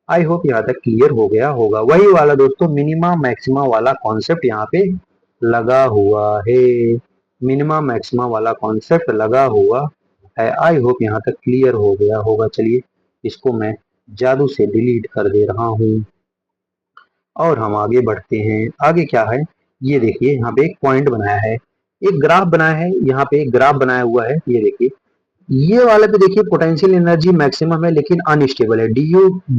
आई होप यहाँ तक क्लियर हो गया होगा। वही वाला दोस्तों मिनिमा मैक्सिमा वाला कॉन्सेप्ट यहाँ पे लगा हुआ है, मिनिमा मैक्सिमा वाला कॉन्सेप्ट लगा हुआ है। आई होप यहाँ तक क्लियर हो गया होगा। चलिए इसको मैं जादू से डिलीट कर दे रहा हूँ और हम आगे बढ़ते हैं। आगे क्या है, ये देखिए यहाँ पे एक पॉइंट बनाया है, एक ग्राफ बनाया है, यहाँ पे एक ग्राफ बनाया हुआ है, ये देखिए। ये वाले पे देखिए पोटेंशियल एनर्जी मैक्सिमम है लेकिन अनस्टेबल है, डी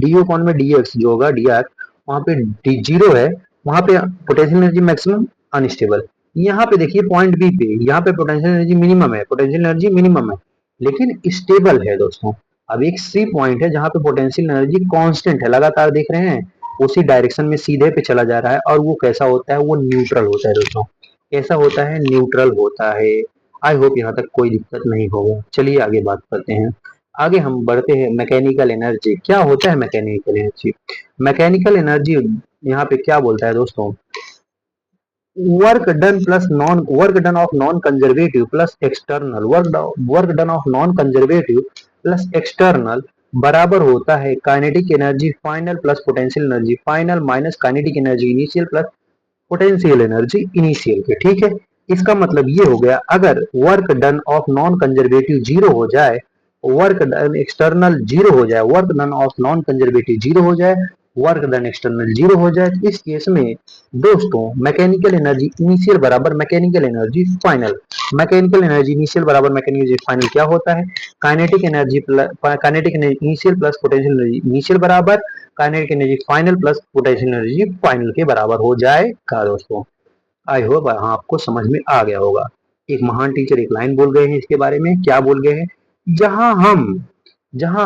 यू कौन में डी एक्स जो होगा डी आर, वहां पे जीरो है, वहां पे पोटेंशियल एनर्जी मैक्सिमम अनस्टेबल। यहाँ पे देखिए पॉइंट बी पे, यहाँ पे पोटेंशियल एनर्जी मिनिमम है, पोटेंशियल एनर्जी मिनिमम है लेकिन स्टेबल है दोस्तों। अब एक सी पॉइंट है जहां पे पोटेंशियल एनर्जी कांस्टेंट है, लगातार देख रहे हैं उसी डायरेक्शन में सीधे पे चला जा रहा है, और वो कैसा होता है, वो न्यूट्रल होता है दोस्तों। कैसा होता है, न्यूट्रल होता है। आई होप यहाँ तक कोई दिक्कत नहीं होगा। चलिए आगे बात करते हैं। आगे हम बढ़ते हैं, मैकेनिकल एनर्जी क्या होता है, मैकेनिकल एनर्जी। मैकेनिकल एनर्जी यहाँ पे क्या बोलता है दोस्तों, work done of non conservative plus external work done of non conservative plus external बराबर होता है kinetic energy final plus potential energy final minus kinetic energy initial plus potential energy initial के, ठीक है। इसका मतलब ये हो गया, अगर work done of non conservative zero हो जाए, वर्क डन एक्सटर्नल जीरो हो जाए, work done of non conservative zero हो जाए, वर्क डन एक्सटर्नल जीरो हो जाए, तो इस केस में दोस्तों मैकेनिकल एनर्जी इनिशियल बराबर mechanical energy final. Mechanical energy initial बराबर मैकेनिकल एनर्जी फाइनल क्या होता है, kinetic energy kinetic energy initial plus potential energy initial बराबर kinetic energy final plus potential energy final के बराबर हो जाएगा दोस्तों। आई होप आपको समझ में आ गया होगा। एक महान टीचर एक लाइन बोल गए हैं इसके बारे में, क्या बोल गए हैं, जहां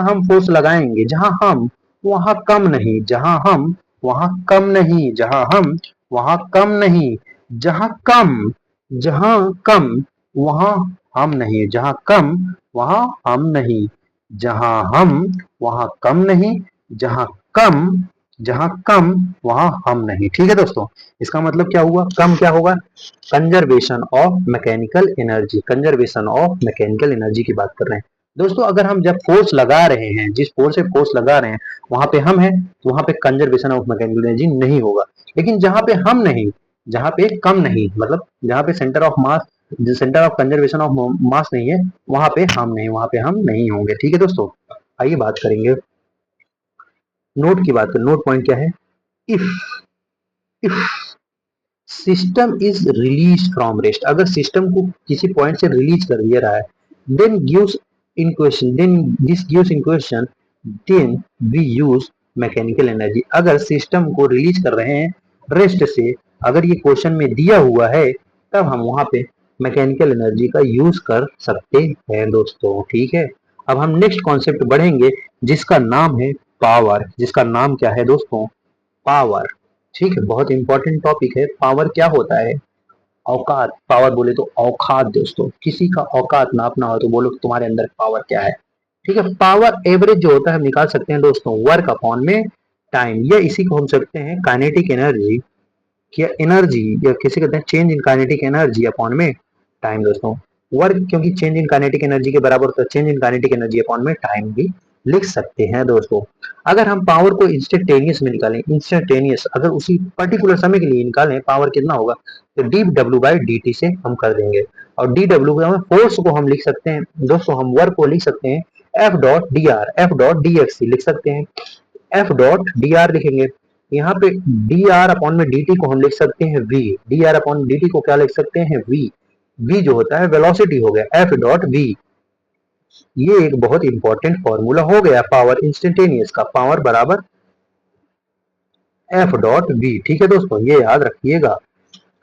हम फोर्स लगाएंगे, जहां हम वहां कम नहीं, जहां हम वहां कम नहीं, जहां हम वहां कम नहीं, जहां कम, जहां कम वहां हम नहीं, जहां कम वहां हम नहीं, जहां हम वहां कम नहीं, जहां कम, जहां कम वहां हम नहीं, ठीक है दोस्तों। इसका मतलब क्या हुआ, कम क्या होगा, conservation of mechanical energy, conservation of mechanical energy की बात कर रहे हैं दोस्तों। अगर हम जब फोर्स लगा रहे हैं, जिस फोर्स से फोर्स लगा रहे हैं वहां पे हम हैं, तो वहां पे कंजर्वेशन ऑफ मैकेनिकल एनर्जी नहीं होगा। लेकिन जहां पे हम नहीं, जहां पे कम नहीं, मतलब जहां पे centre of mass, centre of conservation of mass नहीं है, वहां पे हम नहीं, वहां पे हम नहीं होंगे, ठीक है दोस्तों। आइए बात करेंगे नोट की बात करें, नोट पॉइंट क्या है, if if system is release from rest, अगर सिस्टम को किसी पॉइंट से रिलीज कर दिया रहा है, then gives in question, then this gives in question, then we use mechanical energy. अगर सिस्टम को रिलीज कर रहे हैं रेस्ट से, अगर ये क्वेश्चन में दिया हुआ है, तब हम वहां पे मैकेनिकल एनर्जी का यूज कर सकते हैं दोस्तों, ठीक है। अब हम नेक्स्ट कॉन्सेप्ट बढ़ेंगे जिसका नाम है पावर, जिसका नाम क्या है दोस्तों, पावर, ठीक है। बहुत इंपॉर्टेंट टॉपिक है, पावर क्या होता है, औकात, पावर बोले तो औकात दोस्तों, किसी का औकात नापना हो तो बोलो तुम्हारे अंदर पावर क्या है, ठीक है। पावर एवरेज जो होता है हम निकाल सकते हैं दोस्तों वर्क अपॉन में टाइम, या इसी को हम सकते हैं काइनेटिक एनर्जी, या एनर्जी, या किसी कहते हैं change in kinetic energy upon में टाइम दोस्तों। वर्क क्योंकि चेंज इन काइनेटिक एनर्जी के बराबर होता है, change in kinetic energy upon में टाइम भी लिख सकते हैं दोस्तों। अगर हम पावर को इंस्टेंटेनियस में निकालें, इंस्टेंटेनियस अगर उसी पर्टिकुलर समय के लिए निकालें, पावर कितना होगा, तो D W by D T से हम कर देंगे। और डी डब्ल्यू फोर्स को हम लिख सकते हैं दोस्तों, हम वर्क को लिख सकते हैं F dot D R, F dot D x लिख सकते हैं, एफ डॉट डी आर लिखेंगे। यहाँ पे डी आर अपॉन में डी टी को हम लिख सकते हैं V, D R upon D T को क्या लिख सकते हैं वी, वी जो होता है वेलोसिटी हो गया एफ डॉट वी। ये एक बहुत इंपॉर्टेंट फॉर्मूला हो गया पावर इंस्टेंटेनियस का, पावर बराबर एफ डॉट वी, ठीक है दोस्तों, ये याद रखिएगा।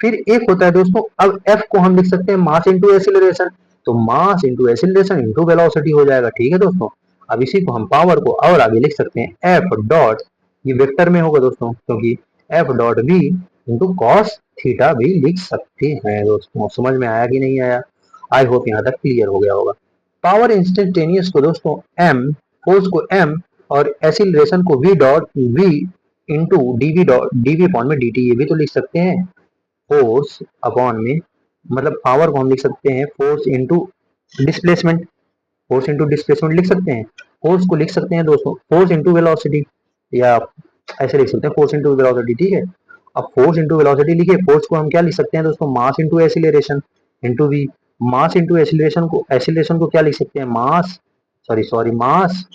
फिर एक होता है दोस्तों, अब एफ को हम लिख सकते हैं मास इंटू एक्सीलरेशन, तो मास इंटू एक्सीलरेशन इंटू वेलोसिटी हो जाएगा। ठीक है दोस्तों, अब इसी को हम पावर को और आगे लिख सकते हैं एफ डॉट, ये वेक्टर में होगा दोस्तों, क्योंकि F dot V into cos theta भी लिख सकते हैं। दोस्तों समझ में आया कि नहीं आया? आई होप यहाँ तक क्लियर हो गया होगा। पावर इंस्टेंटेनियस को दोस्तों एम, फोर्स को एम और एक्सीलरेशन को V dot V into DV dot DV upon में dt, ये भी तो लिख सकते हैं। फोर्स अपॉन में मतलब पावर को हम लिख सकते हैं force into displacement, force into displacement लिख सकते हैं। फोर्स को लिख सकते हैं दोस्तों फोर्स इंटू वेलोसिटी, या ऐसे लिख सकते हैं फोर्स इंटू वेलोसिटी। ठीक है, अब फोर्स इंटू वेलोसिटी लिखिए, फोर्स को हम क्या लिख सकते हैं दोस्तों, mass into acceleration into V. Mass into acceleration को क्या लिख सकते हैं, मास, सॉरी मास,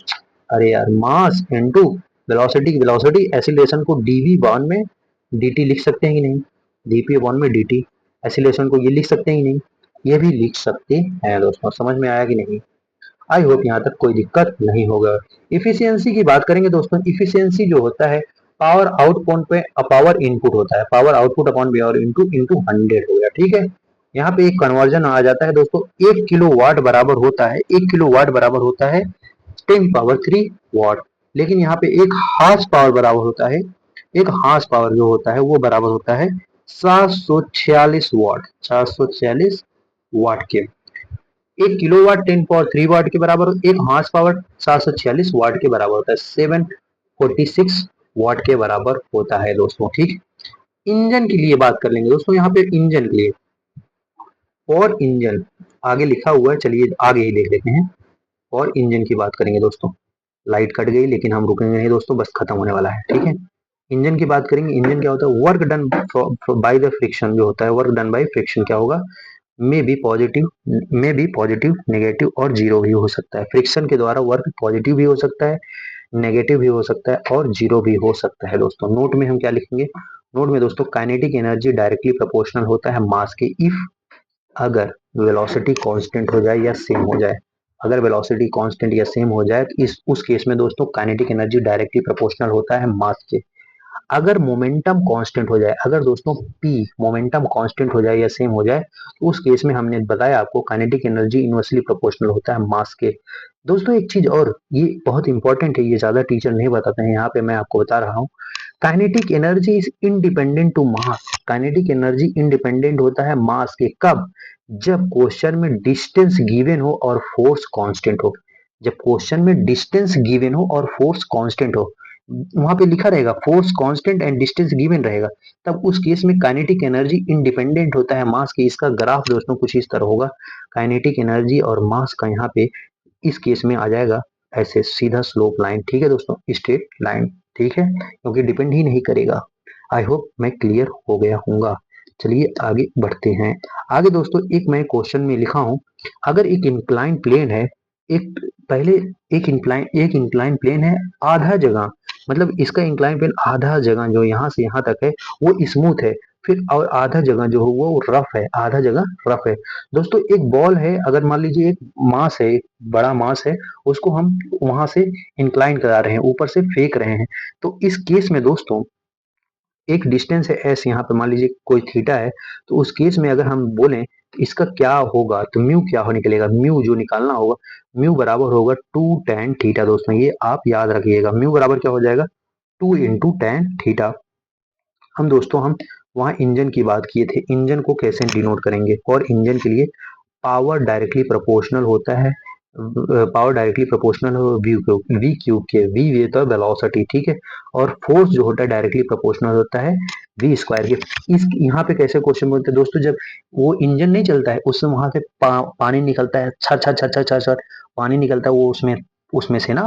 अरे यार mass into velocity, velocity acceleration को डीवी बॉन में dt लिख सकते हैं कि नहीं, dp बॉन में dt, एक्सीलरेशन को ये लिख सकते हैं कि नहीं, ये भी लिख सकते हैं। दोस्तों समझ में आया कि नहीं? आई होप यहाँ तक कोई दिक्कत नहीं होगा। इफिशियंसी की बात करेंगे दोस्तों, इफिशियंसी जो होता है पावर आउटपुट पे पावर इनपुट होता है, power output upon power into into 100 हो गया। ठीक है, यहाँ पे एक कन्वर्जन आ जाता है दोस्तों, 1 किलो वाट बराबर होता है, 1 किलो वाट बराबर होता है 10 पावर 3 वाट। लेकिन यहाँ पे एक हार्स पावर बराबर होता है, एक हार्स पावर जो होता है वो बराबर होता है 746 वाट, 746 वाट के। 1 किलोवाट 10 पावर 3 वाट के बराबर, एक हार्स पावर 746 वाट के बराबर होता है, 746 वाट के बराबर होता है दोस्तों। ठीक, इंजन के लिए बात कर लेंगे दोस्तों, यहाँ पे इंजन के लिए, और इंजन आगे लिखा हुआ है, चलिए आगे ही देख लेते हैं। और इंजन की बात करेंगे दोस्तों, लाइट कट गई लेकिन हम रुकेंगे नहीं दोस्तों, बस खत्म होने वाला है। ठीक है, इंजन की बात करेंगे। इंजन क्या होता है, work done by the friction, जो होता है वर्क डन बाय फ्रिक्शन क्या होगा, में भी पॉजिटिव नेगेटिव और जीरो भी हो सकता है। फ्रिक्शन के द्वारा वर्क पॉजिटिव भी हो सकता है, नेगेटिव भी हो सकता है और जीरो भी हो सकता है। दोस्तों नोट में हम क्या लिखेंगे, नोट में दोस्तों काइनेटिक एनर्जी डायरेक्टली प्रोपोर्शनल होता है मास के, इफ अगर वेलोसिटी कांस्टेंट हो जाए या सेम हो जाए, अगर वेलोसिटी कांस्टेंट या सेम हो जाए तो इस उस केस में दोस्तों काइनेटिक एनर्जी डायरेक्टली प्रोपोर्शनल होता है मास के। अगर मोमेंटम कांस्टेंट हो जाए, अगर दोस्तों p मोमेंटम कांस्टेंट हो जाए या सेम हो जाए, तो उस केस में हमने बताया आपको काइनेटिक एनर्जी इनवर्सली प्रोपोर्शनल होता है मास के। दोस्तों एक चीज और, ये बहुत इंपॉर्टेंट है, ये ज्यादा टीचर नहीं बताते हैं, यहाँ पे मैं आपको बता रहा हूँ। Kinetic energy is independent to mass, kinetic energy independent होता है मास के, कब, जब क्वेश्चन में डिस्टेंस गिवन हो और फोर्स कांस्टेंट हो। जब क्वेश्चन में डिस्टेंस गिवन हो और फोर्स कांस्टेंट हो, वहां पे लिखा रहेगा force constant and distance given रहेगा, तब उस केस में काइनेटिक एनर्जी इंडिपेंडेंट होता है मास के। इसका ग्राफ दोस्तों कुछ इस तरह होगा, काइनेटिक एनर्जी और मास का यहाँ पे इस केस में आ जाएगा ऐसे सीधा स्लोप लाइन। ठीक है दोस्तों, स्ट्रेट लाइन। ठीक है, क्योंकि डिपेंड ही नहीं करेगा। आई होप मैं क्लियर हो गया हूँगा। चलिए आगे बढ़ते हैं। आगे दोस्तों एक मैं क्वेश्चन में लिखा हूं, अगर एक इंक्लाइन प्लेन है, एक पहले एक इंक्लाइन प्लेन है, आधा जगह मतलब इसका इंक्लाइन प्लेन आधा जगह जो यहाँ से यहाँ तक है वो स्मूथ है, फिर और आधा जगह जो है वो रफ है, आधा जगह रफ है। दोस्तों एक बॉल है, अगर मान लीजिए एक मास है, एक बड़ा मास है, उसको हम वहां से इंक्लाइन करा रहे हैं, ऊपर से फेंक रहे हैं। तो इस केस में दोस्तों एक डिस्टेंस है एस, यहाँ पे मान लीजिए कोई थीटा है, तो उस केस में अगर हम बोलें इसका क्या होगा, तो म्यू क्या हो निकलेगा, म्यू जो निकालना होगा, म्यू बराबर होगा 2 tan थीटा। दोस्तों ये आप याद रखिएगा, म्यू बराबर क्या हो जाएगा, 2 × tan थीटा। हम वहाँ इंजन की बात किए थे, इंजन को कैसे डिनोट करेंगे, और इंजन के लिए पावर डायरेक्टली प्रोपोर्शनल होता है, पावर डायरेक्टली प्रोपोर्शनल हो वी क्यूब के, वी होता है वेलोसिटी। ठीक है, और फोर्स जो होता है डायरेक्टली प्रोपोर्शनल होता है वी स्क्वायर के। इस यहाँ पे कैसे क्वेश्चन बोलते हैं दोस्तों, जब वो इंजन नहीं चलता है उससे वहां से पानी निकलता है, छर छर छर छर छर छर पानी निकलता है, वो उसमें उसमें से ना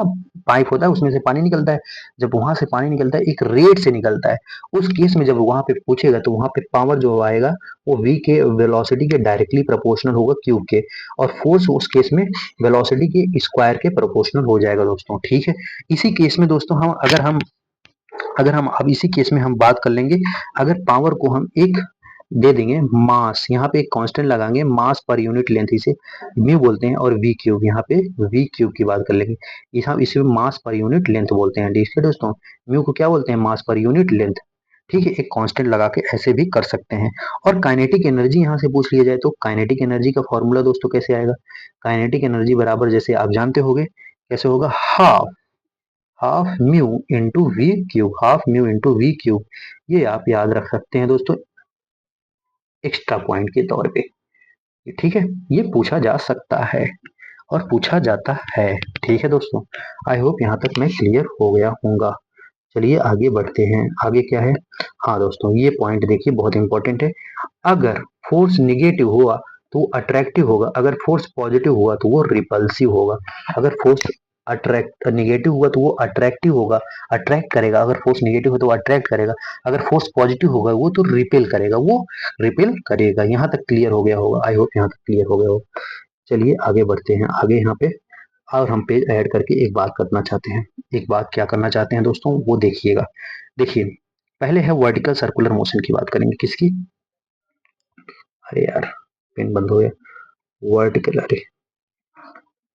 पाइप होता है, उसमें से पानी निकलता है। जब वहां से पानी निकलता है एक रेट से निकलता है, उस केस में जब वहां पे पूछेगा तो वहां पे पावर जो आएगा वो वी के वेलोसिटी के डायरेक्टली प्रोपोर्शनल होगा क्यूब के, और फोर्स उस केस में वेलोसिटी के स्क्वायर के प्रोपोर्शनल हो जाएगा दोस्तों। ठीक है, इसी केस में दोस्तों अगर हम अब इसी केस में हम बात कर लेंगे, अगर पावर को हम एक दे देंगे मास, यहाँ पे एक कांस्टेंट लगाएंगे मास पर यूनिट लेंथ, इसे म्यू बोलते हैं, और वी क्यूब, यहाँ पे वी क्यूब की बात कर लेंगे, इसे मास पर यूनिट लेंथ बोलते हैं। ठीक है दोस्तों, म्यू को क्या बोलते हैं, मास पर यूनिट लेंथ। ठीक है, एक कांस्टेंट लगा के ऐसे भी कर सकते हैं। और काइनेटिक एनर्जी यहाँ से पूछ लिया जाए तो काइनेटिक एनर्जी का फॉर्मूला दोस्तों कैसे आएगा? काइनेटिक एनर्जी बराबर, जैसे आप जानते होंगे कैसे होगा, half half mu into V cube, half mu into V cube. ये आप याद रख सकते हैं दोस्तों एक्स्ट्रा पॉइंट के तौर पे। ठीक है, ये पूछा जा सकता है और पूछा जाता है। ठीक है दोस्तों, आई होप यहाँ तक मैं क्लियर हो गया हूँगा। चलिए आगे बढ़ते हैं। आगे क्या है? हाँ दोस्तों, ये पॉइंट देखिए बहुत इंपॉर्टेंट है। अगर फोर्स निगेटिव हुआ तो वो अट्रैक्टिव होगा, अगर फोर्स पॉजिटिव हुआ तो वो रिपल्सिव होगा। अगर फोर्स अट्रैक्ट निगेटिव हुआ तो वो अट्रैक्टिव होगा, अट्रैक्ट करेगा। अगर फोर्स निगेटिव हो तो वो अट्रैक्ट करेगा, अगर फोर्स पॉजिटिव होगा वो तो रिपेल करेगा, वो रिपेल करेगा। यहाँ तक क्लियर हो गया होगा, आई होप यहाँ तक क्लियर हो गया होगा। चलिए आगे बढ़ते हैं। आगे यहाँ पे और हम पेज ऐड करके एक बात करना चाहते हैं। एक बात क्या करना चाहते हैं दोस्तों, वो देखिएगा। देखिए, पहले है वर्टिकल सर्कुलर मोशन की बात करेंगे। किसकी? अरे यार, पेन बंद हो गया। वर्टिकल, अरे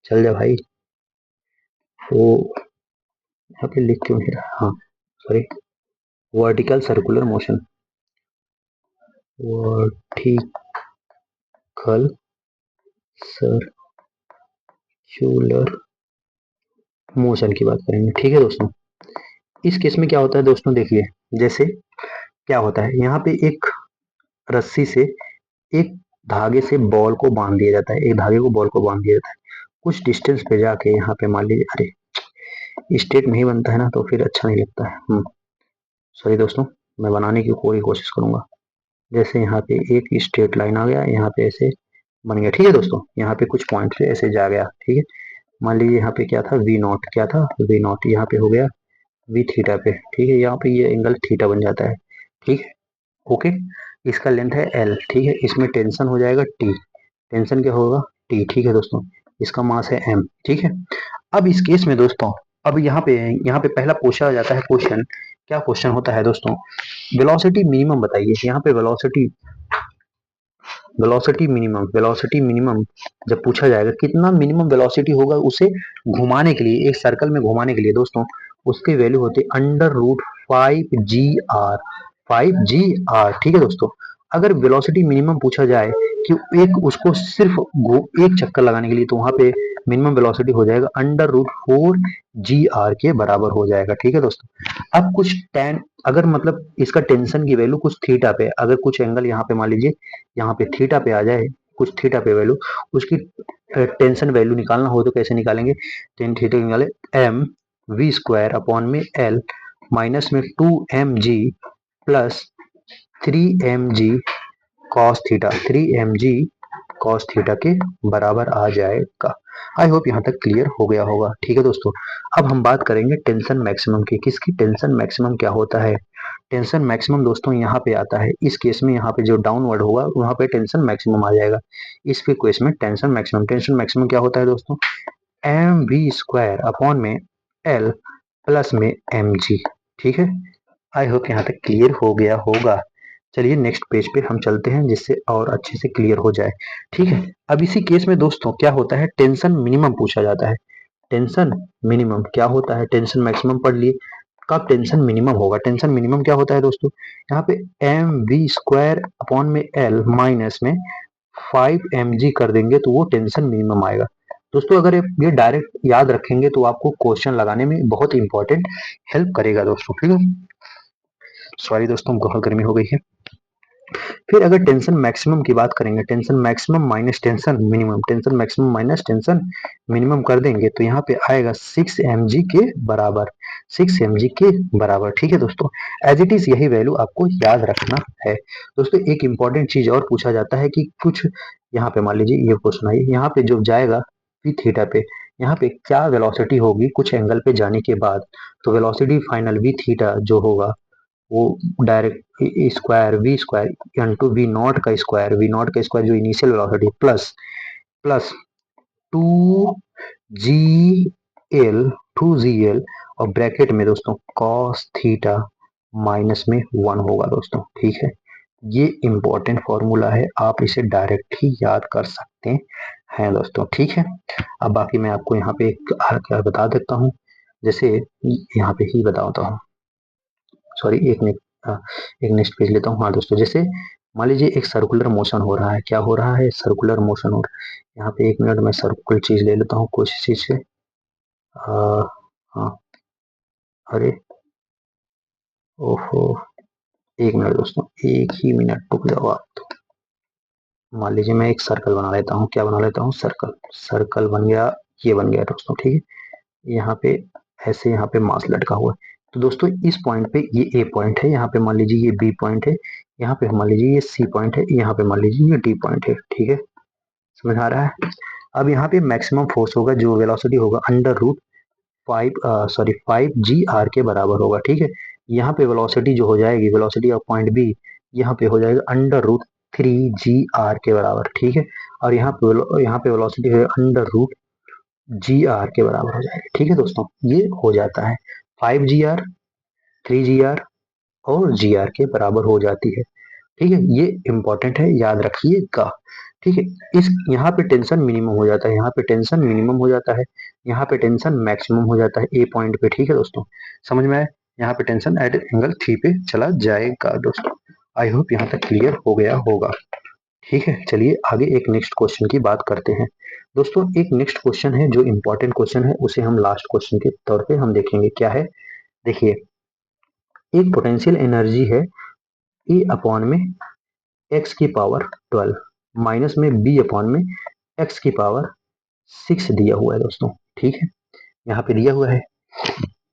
चल जा भाई। वो यहाँ पे लिख क्यों नहीं रहा? हाँ sorry, vertical circular motion, vertical circular motion की बात करेंगे। ठीक है दोस्तों, इस केस में क्या होता है दोस्तों, देखिए जैसे क्या होता है, यहाँ पे एक रस्सी से एक धागे से बॉल को बांध दिया जाता है, एक धागे को बॉल को बांध दिया जाता है। कुछ डिस्टेंस पे जाके यहाँ पे मान लीजिए, अरे स्ट्रेट नहीं बनता है ना तो फिर अच्छा नहीं लगता है। सॉरी दोस्तों, मैं बनाने की पूरी कोशिश करूंगा। जैसे यहाँ पे एक स्ट्रेट लाइन आ गया, यहाँ पे ऐसे बन गया। ठीक है दोस्तों, यहाँ पे कुछ पॉइंट से ऐसे जा गया। ठीक है, मान लीजिए यहाँ पे क्या था, वी नॉट, क्या था वी नॉट, यहाँ पे हो गया वी थीटा पे। ठीक है, यहाँ पे ये एंगल थीटा बन जाता है। ठीक है, ओके। इसका लेंथ है एल। ठीक है, इसमें टेंशन हो जाएगा टी, टेंशन क्या होगा, टी। ठीक है दोस्तों, इसका मास है एम। ठीक है, अब इस केस में दोस्तों, अब यहाँ पे पहला पूछा जाता है क्वेश्चन। क्या क्वेश्चन होता है दोस्तों? वेलोसिटी मिनिमम बताइए। यहाँ पे velocity velocity minimum, velocity minimum जब पूछा जाएगा, कितना मिनिमम वेलोसिटी होगा उसे घुमाने के लिए, एक सर्कल में घुमाने के लिए दोस्तों, उसकी वैल्यू होती है √5 GR, 5 GR। ठीक है दोस्तों, अगर वेलोसिटी मिनिमम पूछा जाए कि एक उसको सिर्फ एक चक्कर लगाने के लिए, तो वहां पे मिनिमम वेलोसिटी हो जाएगा √4 GR के बराबर हो जाएगा। ठीक है दोस्तों, अब कुछ टेन, अगर मतलब इसका टेंशन की वैल्यू कुछ थीटा पे, अगर कुछ एंगल यहाँ पे मान लीजिए, यहाँ पे थीटा पे आ जाए, कुछ थीटा पे वैल्यू, उसकी टेंशन वैल्यू निकालना हो तो कैसे निकालेंगे? टेन थीटा निकाले, mv² अपॉन में l माइनस में 2mg plus 3mg cos theta, 3mg cos theta के बराबर आ जाएगा। आई होप यहाँ तक क्लियर हो गया होगा। ठीक है दोस्तों, अब हम बात करेंगे टेंशन मैक्सिमम की। किसकी? टेंशन मैक्सिमम क्या होता है? टेंशन मैक्सिमम दोस्तों यहाँ पे आता है, इस केस में यहाँ पे जो डाउनवर्ड होगा वहां पे टेंशन मैक्सिमम आ जाएगा। इस केस में टेंशन मैक्सिमम क्या होता है दोस्तों? mv² अपॉन में l प्लस में mg। ठीक है, आई होप यहाँ तक क्लियर हो गया होगा। चलिए नेक्स्ट पेज पे हम चलते हैं, जिससे और अच्छे से क्लियर हो जाए। ठीक है, अब इसी केस में दोस्तों क्या होता है, टेंशन मिनिमम पूछा जाता है। टेंशन मिनिमम क्या होता है? टेंशन मैक्सिमम पढ़ लिए, कब टेंशन मिनिमम होगा? टेंशन मिनिमम क्या होता है दोस्तों? यहाँ पे mv² अपॉन में l माइनस में 5mg कर देंगे तो वो टेंशन मिनिमम आएगा। दोस्तों अगर ये डायरेक्ट याद रखेंगे तो आपको क्वेश्चन लगाने में बहुत इंपॉर्टेंट हेल्प करेगा दोस्तों। ठीक है, सॉरी दोस्तों, बहुत गर्मी हो गई है। फिर अगर टेंशन मैक्सिमम की बात करेंगे, tension maximum minus tension minimum, tension maximum minus tension minimum कर देंगे तो यहाँ पे आएगा 6mg के बराबर, 6mg के बराबर। ठीक है दोस्तों, एज इट इज यही वैल्यू आपको याद रखना है। दोस्तों एक इंपॉर्टेंट चीज और पूछा जाता है कि कुछ यहाँ पे मान लीजिए, ये क्वेश्चन है, यहाँ पे जो जाएगा पी थीटा पे, यहाँ पे क्या वेलोसिटी होगी कुछ एंगल पे जाने के बाद, तो वेलोसिटी फाइनल वी थीटा जो होगा वो direct V square into V naught का स्क्वायर जो initial velocity plus plus 2 G L और ब्रैकेट में दोस्तों कॉस थीटा माइनस में 1 होगा दोस्तों। ठीक है, ये इंपॉर्टेंट फॉर्मूला है, आप इसे डायरेक्ट ही याद कर सकते हैं दोस्तों। ठीक है, अब बाकी मैं आपको यहाँ पे एक बता देता हूँ, जैसे यहाँ पे ही बताता हूँ। सॉरी एक मिनट, एक नेक्स्ट पेज लेता हूँ। हाँ दोस्तों, जैसे मान लीजिए एक सर्कुलर मोशन हो रहा है। क्या हो रहा है? सर्कुलर मोशन हो रहा है। यहाँ पे 1 मिनट में सर्कुलर चीज ले लेता हूँ कुछ चीज से। हाँ, अरे ओहो, 1 मिनट दोस्तों, एक ही मिनट रुक जाओ आप। तो मान लीजिए मैं एक सर्कल बना लेता हूँ। क्या बना लेता हूँ? सर्कल। सर्कल बन गया, ये बन गया दोस्तों, ठीक है। यहाँ पे ऐसे यहाँ पे मास लटका हुआ है। तो दोस्तों इस पॉइंट पे ये ए पॉइंट है, यहाँ पे मान लीजिए ये बी पॉइंट है, यहाँ पे मान लीजिए ये सी पॉइंट है, यहाँ पे मान लीजिए ये डी पॉइंट है, ठीक है। समझ आ रहा है? अब यहाँ पे मैक्सिमम फोर्स होगा, जो वेलोसिटी होगा अंडर रूट 5 जी आर के बराबर होगा, ठीक है। यहाँ पे वेलोसिटी जो हो जाएगी, वेलोसिटी ऑफ पॉइंट बी, यहाँ पे हो जाएगा अंडर रूट 3 जी आर के बराबर, ठीक है। और यहाँ पे वेलोसिटी है अंडर रूट जी आर के बराबर हो जाएगा, ठीक है दोस्तों। ये हो जाता है 5 जी आर, 3 जी आर और जी आर के बराबर हो जाती है, ठीक है। ये इंपॉर्टेंट है, याद रखिएगा, ठीक है। इस यहाँ पे टेंशन मिनिमम हो जाता है, यहाँ पे टेंशन मिनिमम हो जाता है, यहाँ पे टेंशन मैक्सिमम हो जाता है ए पॉइंट पे, ठीक है दोस्तों। समझ में आया? यहाँ पे टेंशन एट एंगल 3 पे चला जाएगा दोस्तों। आई होप यहाँ तक क्लियर हो गया होगा, ठीक है। चलिए आगे एक नेक्स्ट क्वेश्चन की बात करते हैं दोस्तों। एक नेक्स्ट क्वेश्चन है जो इम्पोर्टेंट क्वेश्चन है, उसे हम लास्ट क्वेश्चन के तौर पे हम देखेंगे। क्या है? देखिए, एक पोटेंशियल एनर्जी है E अपॉन में एक्स की पावर 12 माइनस में बी अपॉन में एक्स की पावर 6 दिया हुआ है दोस्तों, ठीक है। यहाँ पे दिया हुआ है।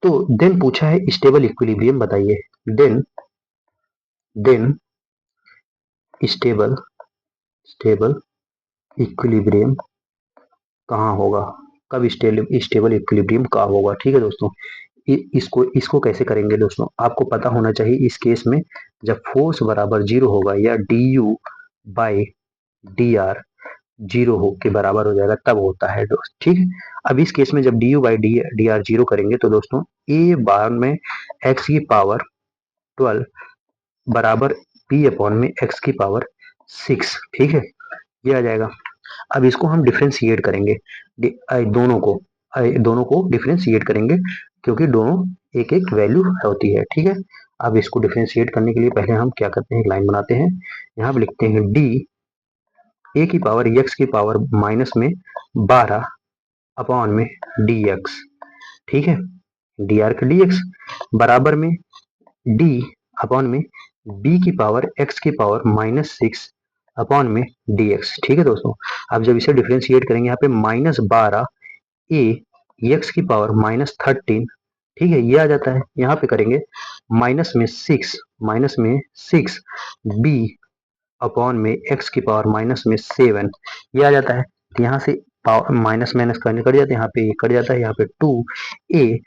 तो देन पूछा है स्टेबल इक्विलिब्रियम बताइए। Then then stable stable equilibrium कहाँ होगा? कब स्टेबल इक्विलिब्रियम कहाँ होगा, ठीक है दोस्तों। इसको इसको कैसे करेंगे दोस्तों? आपको पता होना चाहिए इस केस में, जब फोर्स बराबर 0 होगा या D you by D R 0 हो के बराबर हो जाएगा, तब होता है दोस्त, ठीक है। अब इस केस में जब D you by D R 0 करेंगे तो दोस्तों ए बार में एक्स की पावर 12 बराबर पी अपॉन में एक्स की पावर 6, ठीक है। ये आ जाएगा। अब इसको हम डिफ्रेंशिएट करेंगे, दोनों को डिफ्रेंशिएट करेंगे, क्योंकि दोनों एक एक वैल्यू होती है, ठीक है। अब इसको डिफ्रेंशिएट करने के लिए पहले हम क्या करते हैं, एक लाइन बनाते हैं। यहाँ पे लिखते हैं डी ए की पावर एक्स की पावर माइनस में 12 अपॉन में डी एक्स, ठीक है। डी आर का डी एक्स बराबर में डी अपॉन में बी की पावर एक्स की पावर -6 अपॉन में डी एक्स, ठीक है दोस्तों। अब जब इसे डिफ्रेंशिएट करेंगे, यहाँ पे -12 ए एक्स की पावर -13, ठीक है, ये आ जाता है। यहाँ पे करेंगे माइनस में 6 बी अपॉन में एक्स की पावर -7, ये आ जाता है। तो यहाँ से माइनस माइनस करने कट जाते हैं, यहाँ पे कट जाता है, यहाँ पे 2 ए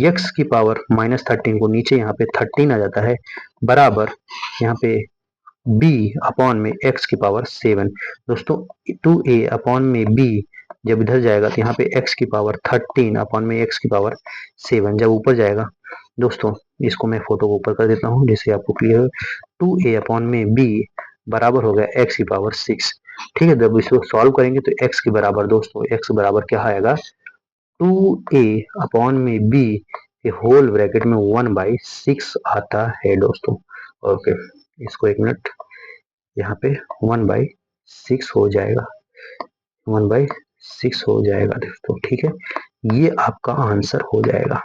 एक्स की पावर -13 को नीचे यहाँ पे 13 आ जाता है, बराबर यहाँ पे बी अपॉन में एक्स की पावर 7 दोस्तों। 2a अपॉन में b जब इधर जाएगा तो यहाँ पे x की पावर 13 अपॉन में x की पावर 7 जब ऊपर जाएगा दोस्तों, इसको मैं फोटो को ऊपर कर देता हूँ जिससे आपको क्लियर हो। 2a अपॉन में b बराबर हो गया x की पावर 6, ठीक है। जब इसको सॉल्व करेंगे तो x के बराबर दोस्तों, x बराबर क्या आएगा? 2a अपॉन में b के होल ब्रैकेट में 1/6 आता है दोस्तों। ओके, इसको 1 मिनट, यहाँ पे 1/6 हो जाएगा, 1/6 हो जाएगा दोस्तों, ठीक है। ये आपका आंसर हो जाएगा,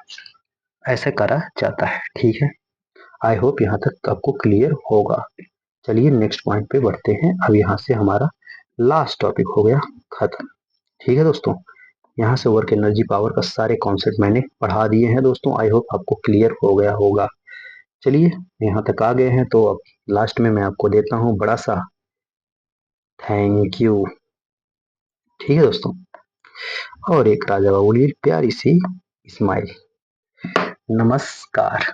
ऐसे करा जाता है, ठीक है। आई होप यहाँ तक आपको क्लियर होगा। चलिए नेक्स्ट पॉइंट पे बढ़ते हैं। अब यहाँ से हमारा लास्ट टॉपिक हो गया खत्म, ठीक है दोस्तों। यहाँ से वर्क एनर्जी पावर का सारे कॉन्सेप्ट मैंने पढ़ा दिए हैं दोस्तों। आई होप आपको क्लियर हो गया होगा। चलिए यहाँ तक आ गए हैं तो अब लास्ट में मैं आपको देता हूँ बड़ा सा थैंक यू, ठीक है दोस्तों, और एक राजा बाबू प्यारी सी स्माइल। नमस्कार।